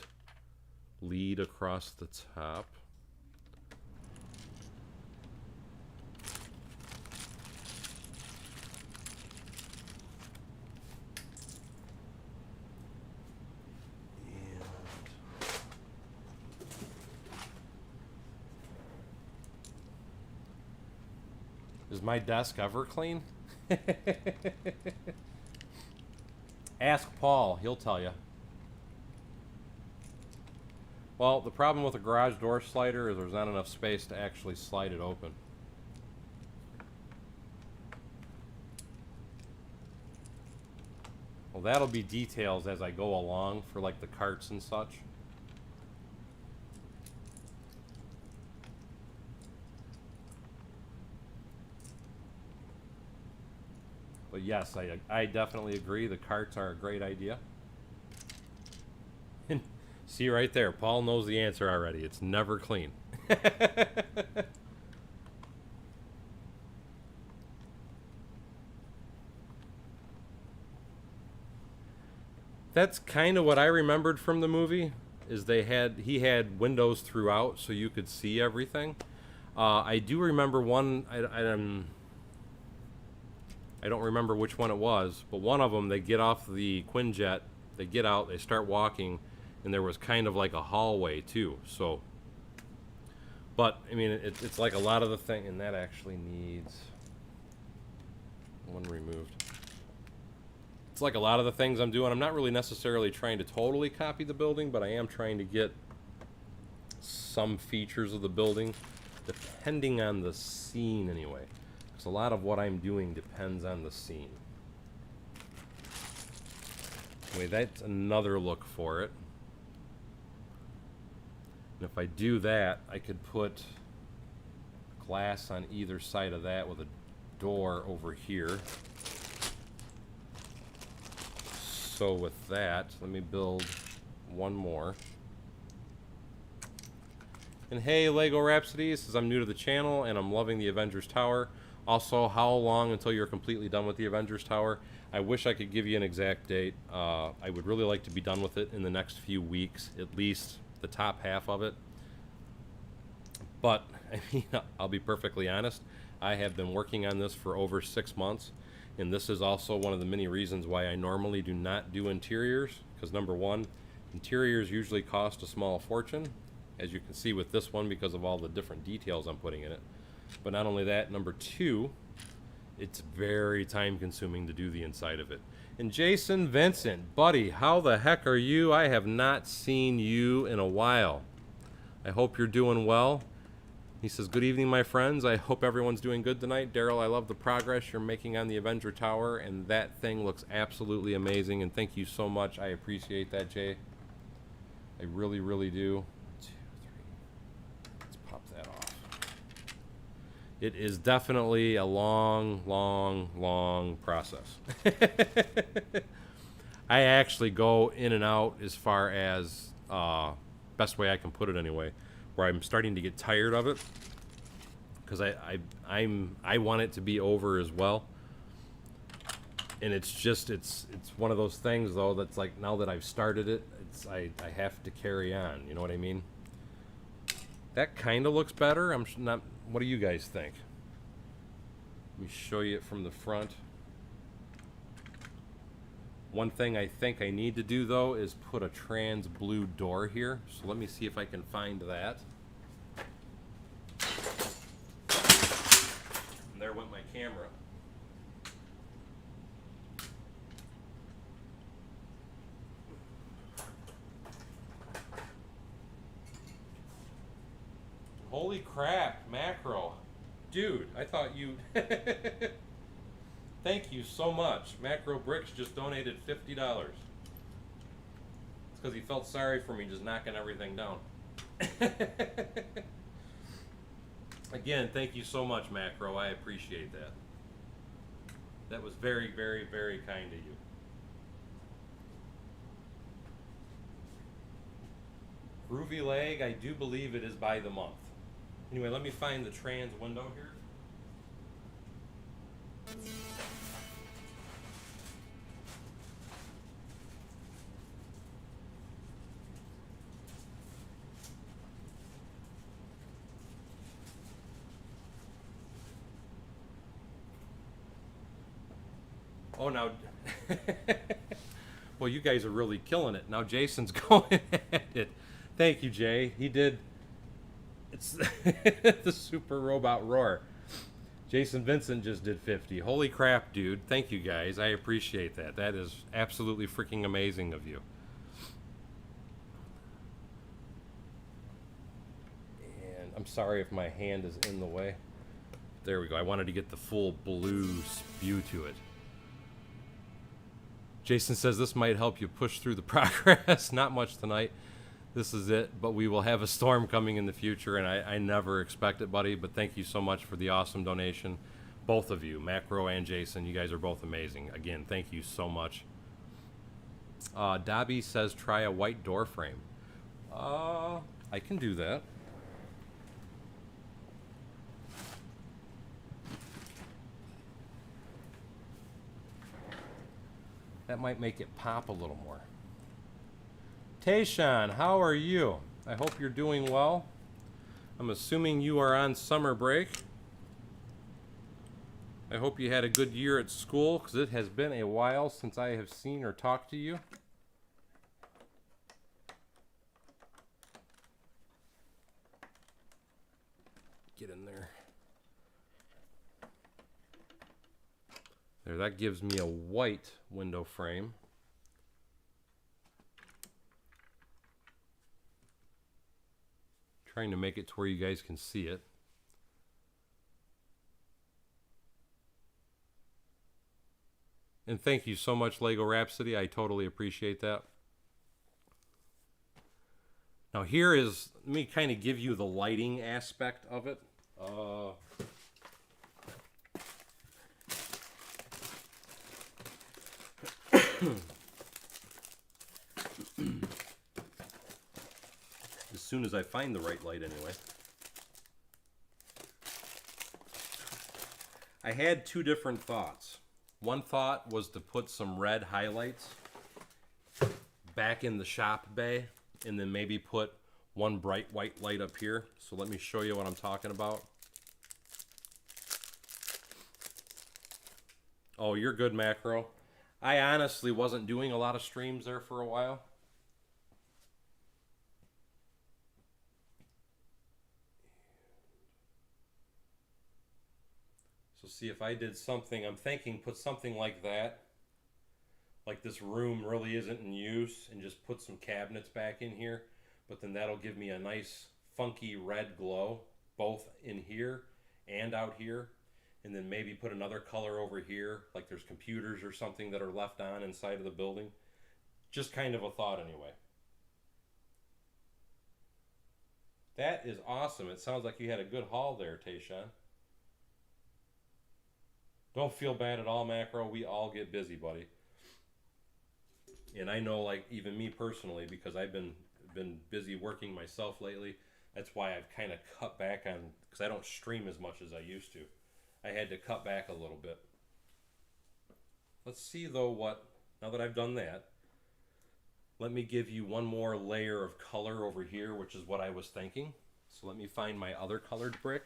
lead across the top. Is my desk ever clean? Ask Paul, he'll tell you. Well, the problem with a garage door slider is there's not enough space to actually slide it open. Well, that'll be details as I go along for like the carts and such. But yes, I definitely agree. The carts are a great idea. See right there, Paul knows the answer already. It's never clean. That's kind of what I remembered from the movie. Is he had windows throughout, so you could see everything. I do remember one. I don't remember which one it was, but one of them, they get off the Quinjet, they get out, they start walking, and there was kind of like a hallway too. So, but I mean, it's like a lot of the thing, and that actually needs one removed. It's like a lot of the things I'm doing. I'm not really necessarily trying to totally copy the building, but I am trying to get some features of the building, depending on the scene anyway. So a lot of what I'm doing depends on the scene. Anyway, that's another look for it. And if I do that, I could put glass on either side of that with a door over here. So with that, let me build one more. And hey, Lego Rhapsody, says I'm new to the channel and I'm loving the Avengers Tower. Also, how long until you're completely done with the Avengers Tower? I wish I could give you an exact date. I would really like to be done with it in the next few weeks, at least the top half of it. But, I mean, I'll be perfectly honest. I have been working on this for over 6 months, and this is also one of the many reasons why I normally do not do interiors, because number one, interiors usually cost a small fortune, as you can see with this one because of all the different details I'm putting in it. But not only that, number two, it's very time consuming to do the inside of it. And Jason Vincent, buddy, how the heck are you? I have not seen you in a while. I hope you're doing well. He says, good evening, my friends. I hope everyone's doing good tonight. Daryl, I love the progress you're making on the Avenger Tower, and that thing looks absolutely amazing, and thank you so much. I appreciate that, Jay. I really, really do. 2, 3. Let's pop that off. It is definitely a long, long, long process. I actually go in and out as far as, best way I can put it anyway, where I'm starting to get tired of it because I want it to be over as well. And it's just it's one of those things though that's like, now that I've started it, I have to carry on. You know what I mean? That kind of looks better. I'm not. What do you guys think? Let me show you it from the front. One thing I think I need to do though is put a trans blue door here. So let me see if I can find that. And there went my camera. Holy crap, Macro. Dude, I thought you... Thank you so much. Macro Bricks just donated $50. It's because he felt sorry for me just knocking everything down. Again, thank you so much, Macro. I appreciate that. That was very, very, very kind of you. Groovy Leg, I do believe it is by the month. Anyway, let me find the trans window here. Oh, now, well, you guys are really killing it. Now Jason's going at it. Thank you, Jay. He did. It's the Super Robot Roar. Jason Vincent just did 50. Holy crap, dude. Thank you, guys. I appreciate that. That is absolutely freaking amazing of you. And I'm sorry if my hand is in the way. There we go. I wanted to get the full blue spew to it. Jason says this might help you push through the progress. Not much tonight. This is it, but we will have a storm coming in the future, and I never expect it, buddy, but thank you so much for the awesome donation. Both of you, Macro and Jason, you guys are both amazing. Again, thank you so much. Dobby says try a white door frame. I can do that. That might make it pop a little more. Tayshawn, how are you? I hope you're doing well. I'm assuming you are on summer break. I hope you had a good year at school, because it has been a while since I have seen or talked to you. Get in there. There, that gives me a white window frame. Trying to make it to where you guys can see it. And thank you so much, Lego Rhapsody. I totally appreciate that. Now here is, let me kind of give you the lighting aspect of it. As soon as I find the right light anyway. I had two different thoughts. One thought was to put some red highlights back in the shop bay and then maybe put one bright white light up here. So let me show you what I'm talking about. Oh, you're good, Macro. I honestly wasn't doing a lot of streams there for a while. So see if I did something, I'm thinking put something like that. Like this room really isn't in use, and just put some cabinets back in here. But then that'll give me a nice funky red glow, both in here and out here. And then maybe put another color over here, like there's computers or something that are left on inside of the building. Just kind of a thought anyway. That is awesome. It sounds like you had a good haul there, Tayshawn. Don't feel bad at all, Macro. We all get busy, buddy. And I know, like, even me personally, because I've been busy working myself lately, that's why I've kind of cut back on, because I don't stream as much as I used to. I had to cut back a little bit. Let's see, though, what, now that I've done that, let me give you one more layer of color over here, which is what I was thinking. So let me find my other colored brick.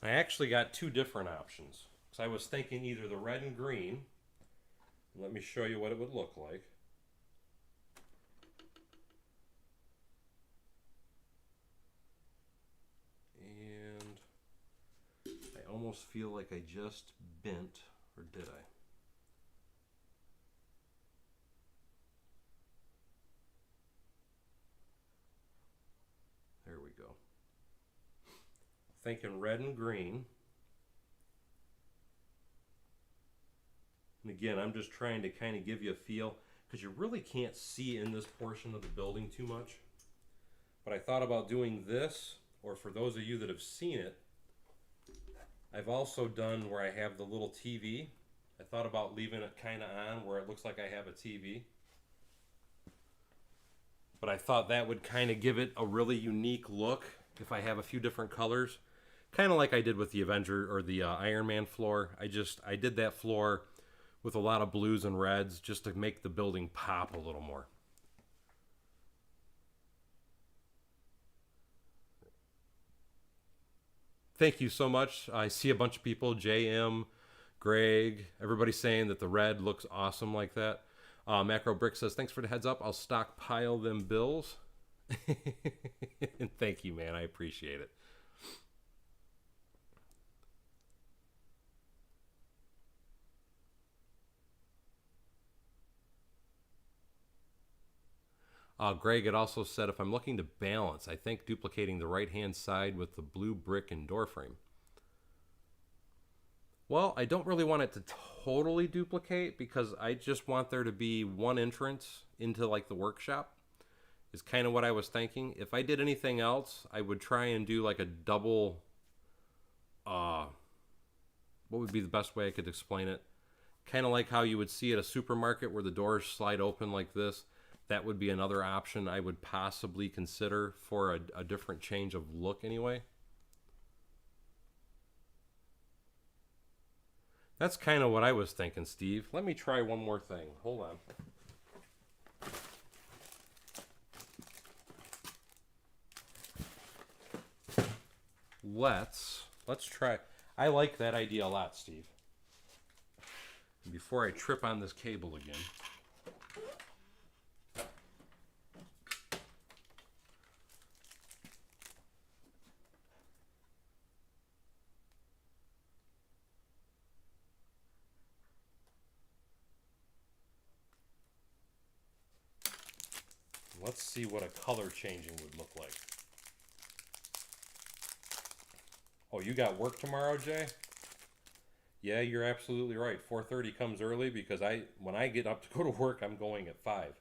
I actually got two different options. So I was thinking either the red and green. Let me show you what it would look like. And I almost feel like I just bent, or did I? There we go. Thinking red and green. And again, I'm just trying to kind of give you a feel, because you really can't see in this portion of the building too much. But I thought about doing this, or for those of you that have seen it, I've also done where I have the little TV. I thought about leaving it kind of on where it looks like I have a TV. But I thought that would kind of give it a really unique look if I have a few different colors. Kind of like I did with the Avenger or the Iron Man floor. I did that floor with a lot of blues and reds just to make the building pop a little more. Thank you so much. I see a bunch of people, JM, Greg, everybody saying that the red looks awesome like that. Macro Brick says, thanks for the heads up. I'll stockpile them bills. And thank you, man. I appreciate it. Greg had also said, if I'm looking to balance, I think duplicating the right-hand side with the blue brick and door frame. Well, I don't really want it to totally duplicate because I just want there to be one entrance into like the workshop is kind of what I was thinking. If I did anything else, I would try and do like a double, what would be the best way I could explain it? Kind of like how you would see at a supermarket where the doors slide open like this. That would be another option I would possibly consider for a different change of look anyway. That's kind of what I was thinking, Steve. Let me try one more thing. Hold on. Let's try. I like that idea a lot, Steve. Before I trip on this cable again. Let's see what a color changing would look like. Oh, you got work tomorrow, Jay? Yeah, you're absolutely right. 4:30 comes early because when I get up to go to work, I'm going at 5.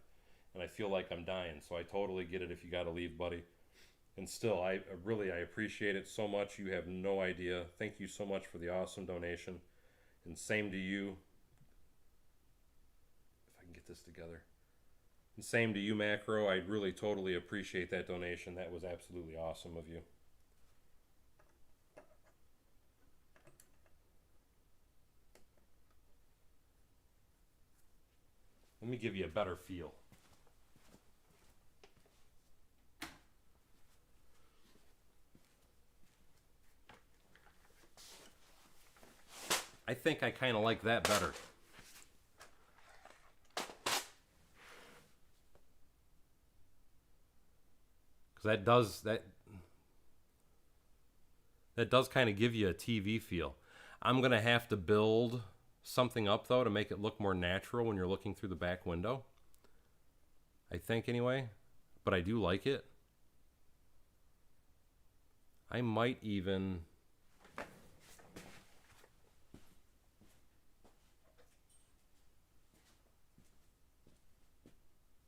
And I feel like I'm dying, so I totally get it if you got to leave, buddy. And still, I appreciate it so much. You have no idea. Thank you so much for the awesome donation. And same to you. If I can get this together. And same to you, Macro. I really totally appreciate that donation. That was absolutely awesome of you. Let me give you a better feel. I think I kind of like that better. Because that does kind of give you a TV feel. I'm going to have to build something up, though, to make it look more natural when you're looking through the back window. I think, anyway. But I do like it. I might even...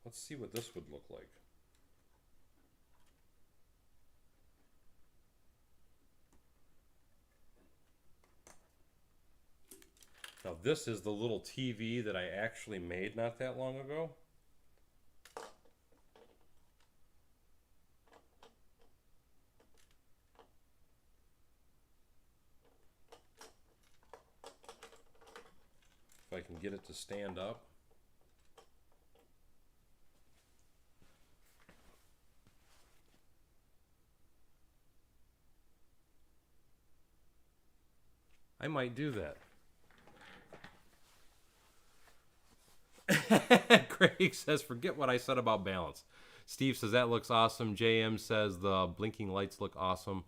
Let's see what this would look like. Now this is the little TV that I actually made not that long ago. If I can get it to stand up. I might do that. Craig says, forget what I said about balance. Steve says, that looks awesome. JM says, the blinking lights look awesome.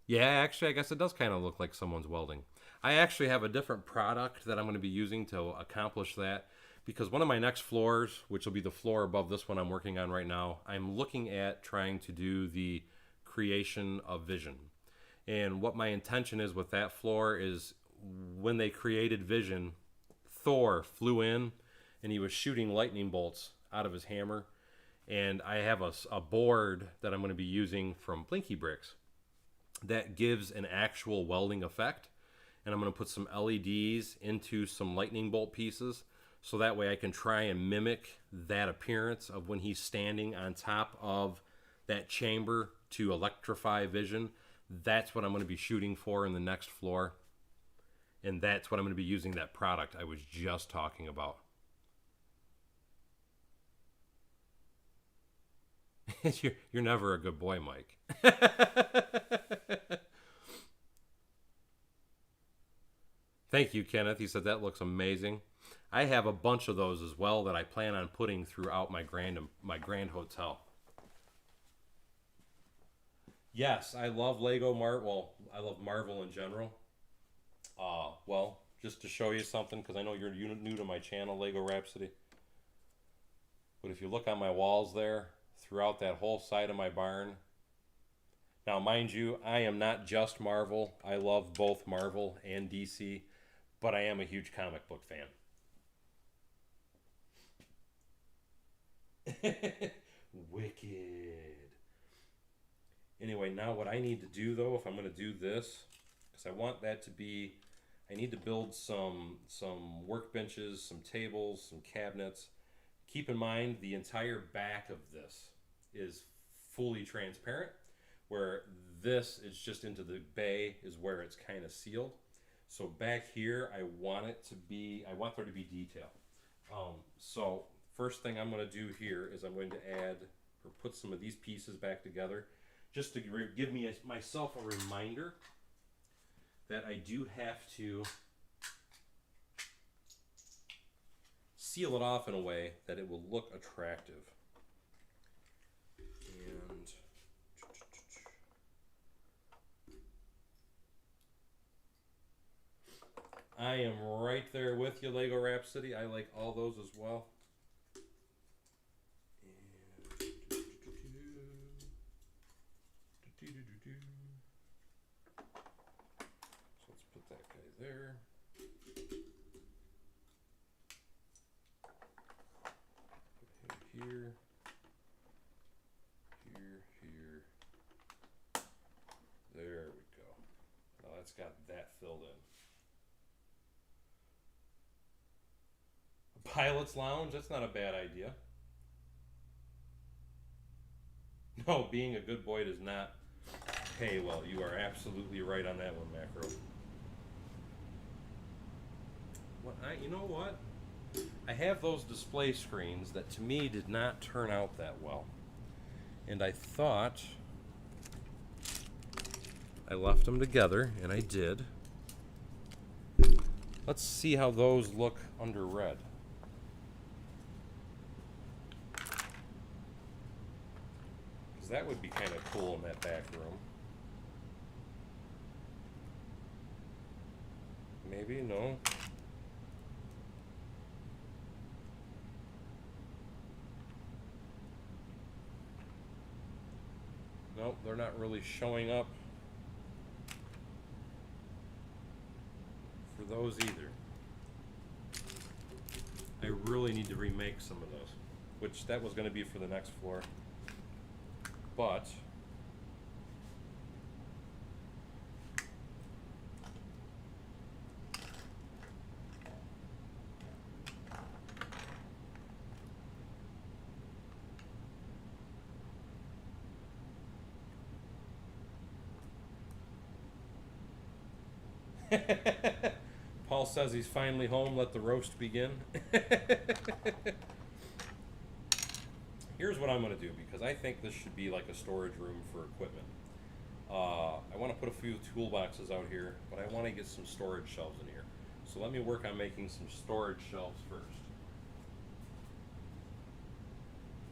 Yeah, actually, I guess it does kind of look like someone's welding. I actually have a different product that I'm going to be using to accomplish that, because one of my next floors, which will be the floor above this one I'm working on right now, I'm looking at trying to do the creation of vision. And what my intention is with that floor is, when they created Vision, Thor flew in and he was shooting lightning bolts out of his hammer. And I have a board that I'm going to be using from Blinky Bricks that gives an actual welding effect. And I'm going to put some LEDs into some lightning bolt pieces, so that way I can try and mimic that appearance of when he's standing on top of that chamber to electrify Vision. That's what I'm going to be shooting for in the next floor. And that's what I'm going to be using that product I was just talking about. You're never a good boy, Mike. Thank you, Kenneth. He said that looks amazing. I have a bunch of those as well that I plan on putting throughout my grand hotel. Yes, I love Lego Marvel. Well, I love Marvel in general. Well, just to show you something, because I know you're new to my channel, Lego Rhapsody. But if you look on my walls there, throughout that whole side of my barn. Now, mind you, I am not just Marvel. I love both Marvel and DC, but I am a huge comic book fan. Wicked. Anyway, now what I need to do, though, if I'm going to do this, because I want that to be, I need to build some workbenches, some tables, some cabinets. Keep in mind, the entire back of this is fully transparent, where this is just into the bay is where it's kind of sealed. So back here, I want there to be detail. So first thing I'm going to do here is I'm going to add or put some of these pieces back together, just to give myself a reminder that I do have to seal it off in a way that it will look attractive. And I am right there with you, Lego Rhapsody. I like all those as well. So let's put that guy there. Put him here. Here. There we go. Now that's got that filled in. A pilot's lounge, that's not a bad idea. No, being a good boy does not pay well. You are absolutely right on that one, Macro. You know what? I have those display screens that to me did not turn out that well. And I thought I left them together, and I did. Let's see how those look under red. Because that would be kind of cool in that back room. Maybe, no. Nope, they're not really showing up for those either. I really need to remake some of those, which that was going to be for the next floor. But Paul says he's finally home. Let the roast begin. Here's what I'm going to do, because I think this should be like a storage room for equipment. I want to put a few toolboxes out here, but I want to get some storage shelves in here. So let me work on making some storage shelves first.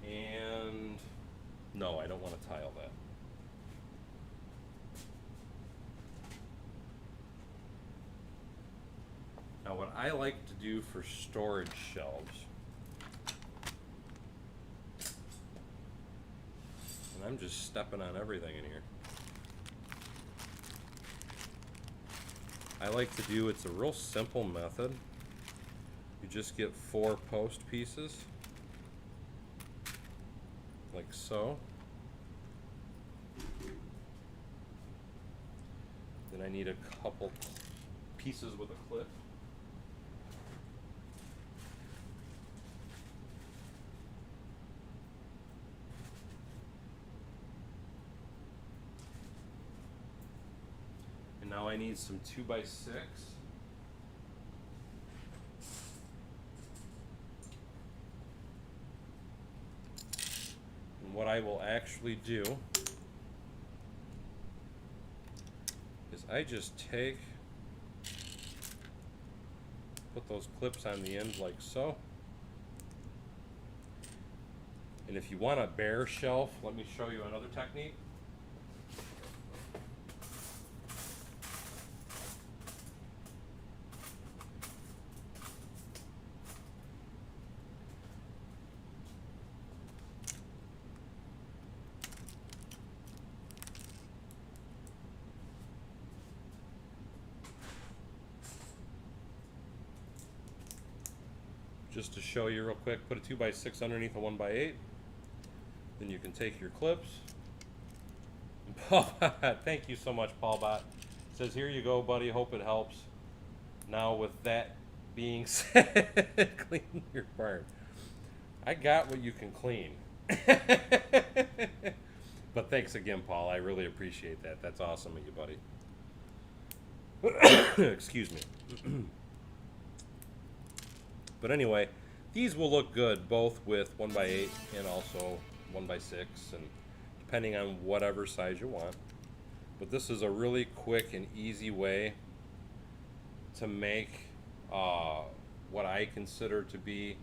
And no, I don't want to tile that. Now what I like to do for storage shelves, and I'm just stepping on everything in here. I like to do, it's a real simple method. You just get 4 post pieces, like so. Then I need a couple pieces with a clip. And now I need some 2x6. And what I will actually do is I just put those clips on the end like so. And if you want a bare shelf, let me show you another technique. Just to show you real quick, put a 2x6 underneath a 1x8. Then you can take your clips. Thank you so much, Paul Bot. Says, here you go, buddy. Hope it helps. Now, with that being said, clean your barn. I got what you can clean. But thanks again, Paul. I really appreciate that. That's awesome of you, buddy. Excuse me. But anyway, these will look good both with 1x8 and also 1x6, and depending on whatever size you want. But this is a really quick and easy way to make what I consider to be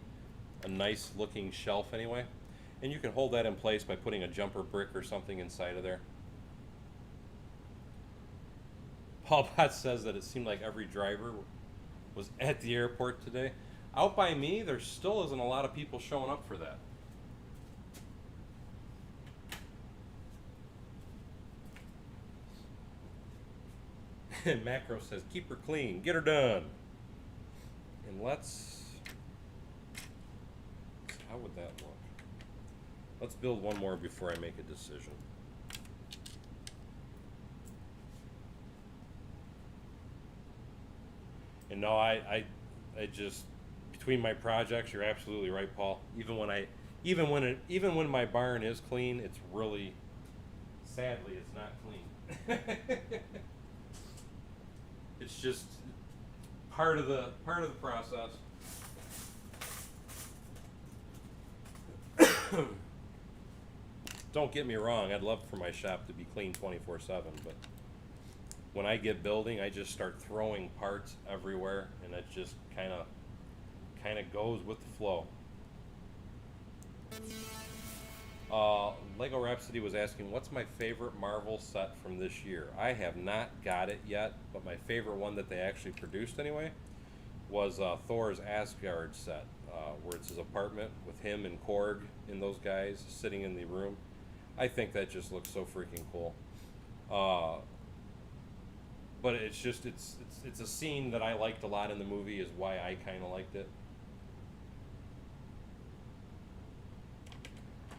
a nice looking shelf anyway. And you can hold that in place by putting a jumper brick or something inside of there. Paul Bot says that it seemed like every driver was at the airport today. Out by me, there still isn't a lot of people showing up for that. And Macro says, keep her clean, get her done. And let's, how would that look? Let's build one more before I make a decision. And no, I just, between my projects, you're absolutely right, Paul. Even when my barn is clean, it's really, sadly, it's not clean. It's just part of the process. Don't get me wrong, I'd love for my shop to be clean 24/7, but when I get building, I just start throwing parts everywhere, and it just kind of goes with the flow. Lego Rhapsody was asking, what's my favorite Marvel set from this year? I have not got it yet, but my favorite one that they actually produced anyway was Thor's Asgard set, where it's his apartment with him and Korg and those guys sitting in the room. I think that just looks so freaking cool. But it's just, it's a scene that I liked a lot in the movie, is why I kind of liked it.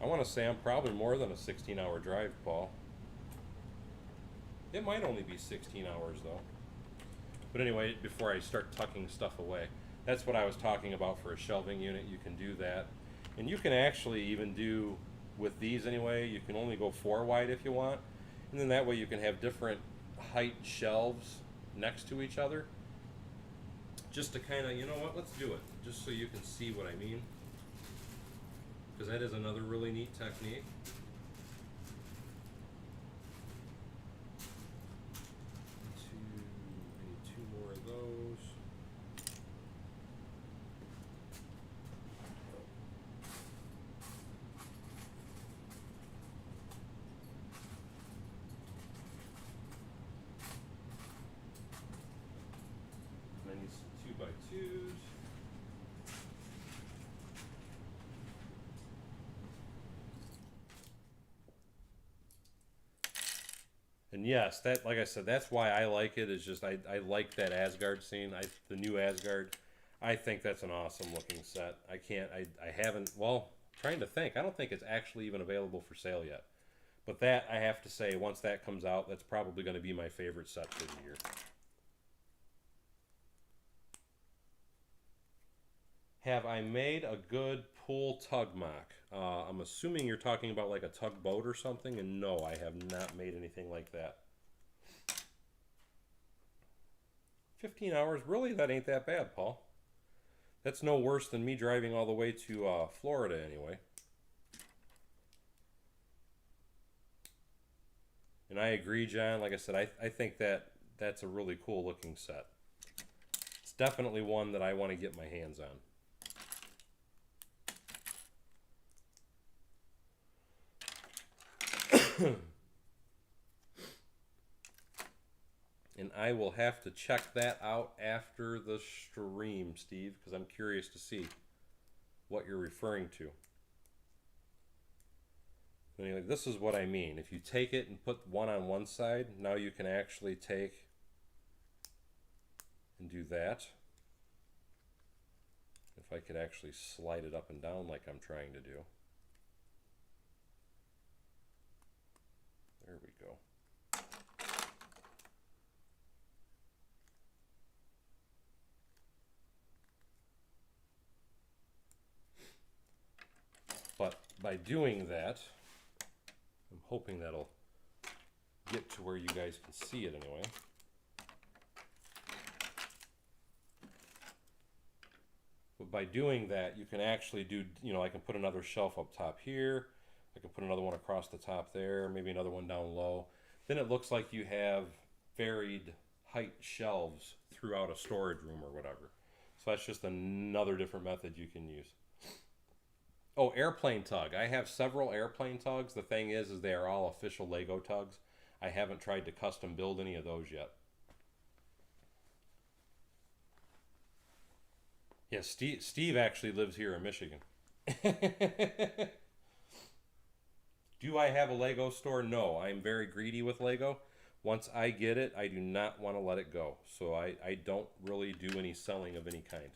I want to say I'm probably more than a 16-hour drive, Paul. It might only be 16 hours, though. But anyway, before I start tucking stuff away, that's what I was talking about for a shelving unit. You can do that. And you can actually even do, with these anyway, you can only go 4 wide if you want. And then that way you can have different height shelves next to each other. Just to kind of, you know what, let's do it. Just so you can see what I mean. Because that is another really neat technique. 2x2s. And yes, that, like I said, that's why I like it. Is just I like that Asgard scene. The new Asgard. I think that's an awesome looking set. I haven't. Well, trying to think. I don't think it's actually even available for sale yet. But that, I have to say, once that comes out, that's probably going to be my favorite set for the year. Have I made a good pool tug mock? I'm assuming you're talking about like a tugboat or something, and no, I have not made anything like that. 15 hours? Really? That ain't that bad, Paul. That's no worse than me driving all the way to Florida anyway. And I agree, John. Like I said, I think that's a really cool looking set. It's definitely one that I want to get my hands on. And I will have to check that out after the stream, Steve, because I'm curious to see what you're referring to. Anyway, this is what I mean. If you take it and put one on one side, now you can actually take and do that. If I could actually slide it up and down like I'm trying to do. There we go. But by doing that, I'm hoping that'll get to where you guys can see it anyway. But by doing that, you can actually do, you know, I can put another shelf up top here. I can put another one across the top there, maybe another one down low. Then it looks like you have varied height shelves throughout a storage room or whatever. So that's just another different method you can use. Oh, airplane tug. I have several airplane tugs. The thing is they are all official Lego tugs. I haven't tried to custom build any of those yet. Yeah, Steve actually lives here in Michigan. Do I have a Lego store? No, I'm very greedy with Lego. Once I get it, I do not want to let it go. So I don't really do any selling of any kind.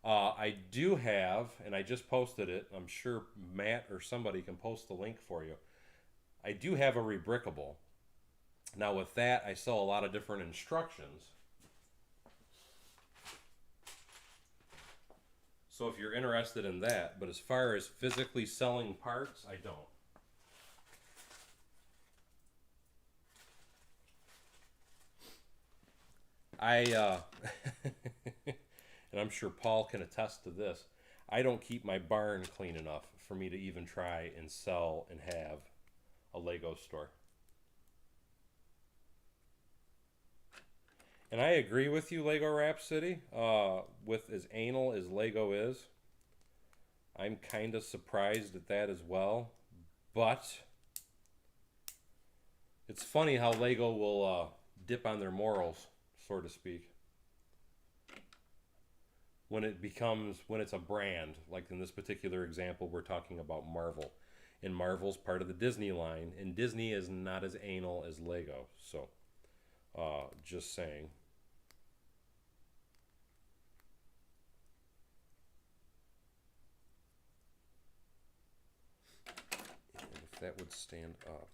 I do have, and I just posted it. I'm sure Matt or somebody can post the link for you. I do have a rebrickable. Now with that, I sell a lot of different instructions. So if you're interested in that, but as far as physically selling parts, I don't. And I'm sure Paul can attest to this, I don't keep my barn clean enough for me to even try and sell and have a Lego store. And I agree with you, Lego Rhapsody. With as anal as Lego is, I'm kind of surprised at that as well. But it's funny how Lego will dip on their morals, so to speak. When it's a brand, like in this particular example, we're talking about Marvel. And Marvel's part of the Disney line, and Disney is not as anal as Lego. So, just saying. And if that would stand up.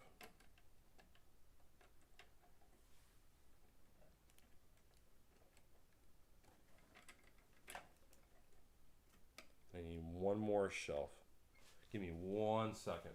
I need one more shelf. Give me 1 second.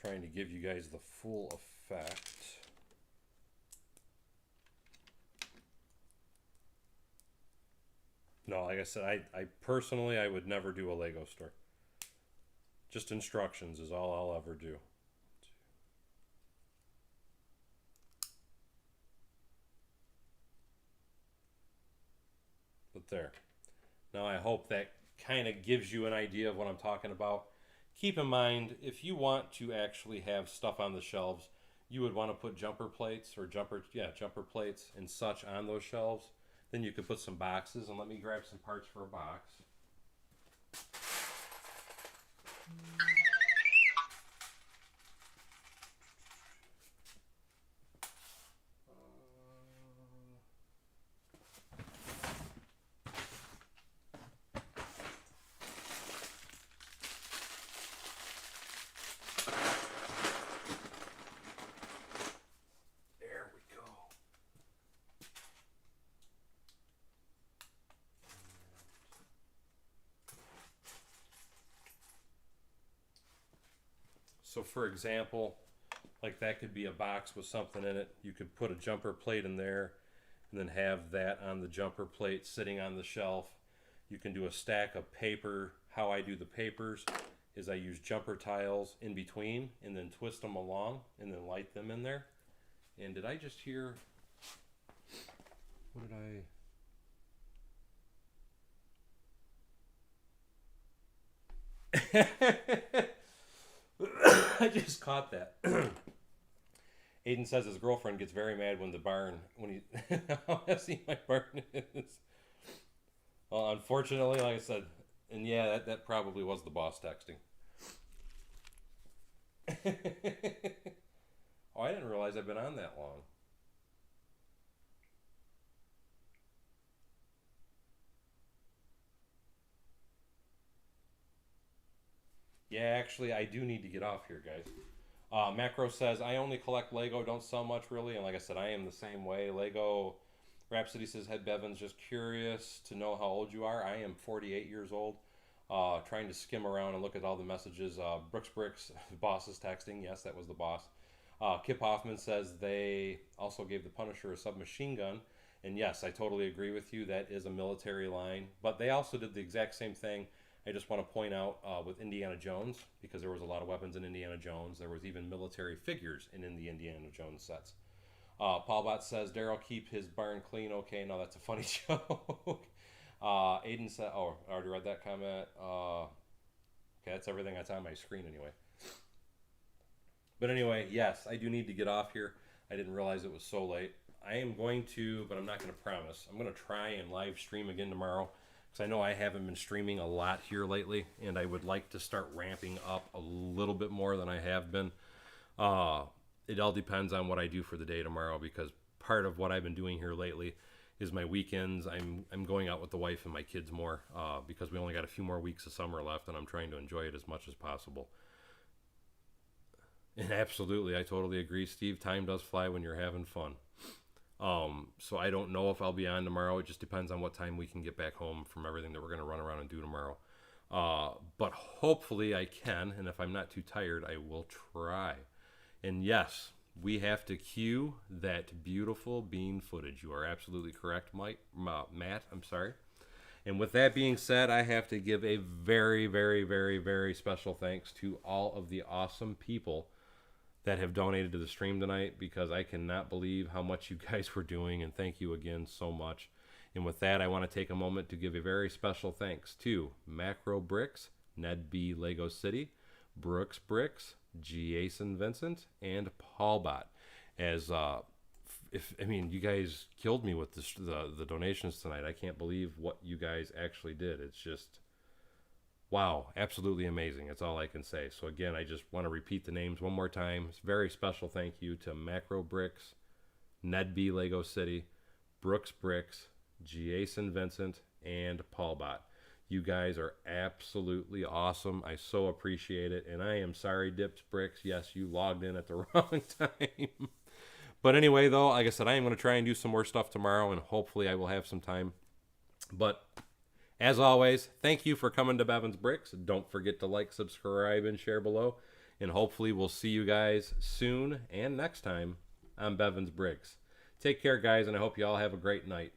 Trying to give you guys the full effect. No, like I said, I personally, I would never do a Lego store. Just instructions is all I'll ever do. But there. Now I hope that kind of gives you an idea of what I'm talking about. Keep in mind, if you want to actually have stuff on the shelves, you would want to put jumper plates or jumper plates and such on those shelves. Then you could put some boxes, and let me grab some parts for a box. So for example, like that could be a box with something in it. You could put a jumper plate in there and then have that on the jumper plate sitting on the shelf. You can do a stack of paper. How I do the papers is I use jumper tiles in between and then twist them along and then light them in there. And did I just hear, what did I... I just caught that. Aiden says his girlfriend gets very mad when he how messy my barn is. Well, unfortunately, like I said, and yeah, that probably was the boss texting. Oh, I didn't realize I've been on that long. Yeah, actually, I do need to get off here, guys. Macro says, I only collect Lego, don't sell much really. And like I said, I am the same way. Lego Rhapsody says, Head Bevan's just curious to know how old you are. I am 48 years old. Trying to skim around and look at all the messages. Brooks Bricks, the boss is texting. Yes, that was the boss. Kip Hoffman says they also gave the Punisher a submachine gun. And yes, I totally agree with you. That is a military line. But they also did the exact same thing. I just want to point out with Indiana Jones, because there was a lot of weapons in Indiana Jones. There was even military figures in the Indiana Jones sets. Paul Bott says, Daryl, keep his barn clean. Okay, no, that's a funny joke. Aiden said, oh, I already read that comment. Okay, that's everything that's on my screen anyway. But anyway, yes, I do need to get off here. I didn't realize it was so late. I am going to, but I'm not going to promise. I'm going to try and live stream again tomorrow, because I know I haven't been streaming a lot here lately, and I would like to start ramping up a little bit more than I have been. It all depends on what I do for the day tomorrow, because part of what I've been doing here lately is my weekends. I'm going out with the wife and my kids more, because we only got a few more weeks of summer left, and I'm trying to enjoy it as much as possible. And absolutely, I totally agree, Steve. Time does fly when you're having fun. So I don't know if I'll be on tomorrow. It just depends on what time we can get back home from everything that we're going to run around and do tomorrow. But hopefully I can, and if I'm not too tired, I will try. And yes, we have to cue that beautiful bean footage. You are absolutely correct, Matt. I'm sorry. And with that being said, I have to give a very, very, very, very special thanks to all of the awesome people that have donated to the stream tonight, because I cannot believe how much you guys were doing, and thank you again so much. And with that, I want to take a moment to give a very special thanks to Macro Bricks, Ned B. Lego City, Brooks Bricks, Jason Vincent, and Paul Bott. As you guys killed me with the donations tonight. I can't believe what you guys actually did. It's just, wow, absolutely amazing. That's all I can say. So again, I just want to repeat the names one more time. It's a very special thank you to Macro Bricks, Ned B. Lego City, Brooks Bricks, Jason Vincent, and Paul Bott. You guys are absolutely awesome. I so appreciate it. And I am sorry, Dips Bricks. Yes, you logged in at the wrong time. But anyway, though, like I said, I am going to try and do some more stuff tomorrow, and hopefully I will have some time. But as always, thank you for coming to Bevan's Bricks. Don't forget to like, subscribe, and share below. And hopefully we'll see you guys soon and next time on Bevan's Bricks. Take care, guys, and I hope you all have a great night.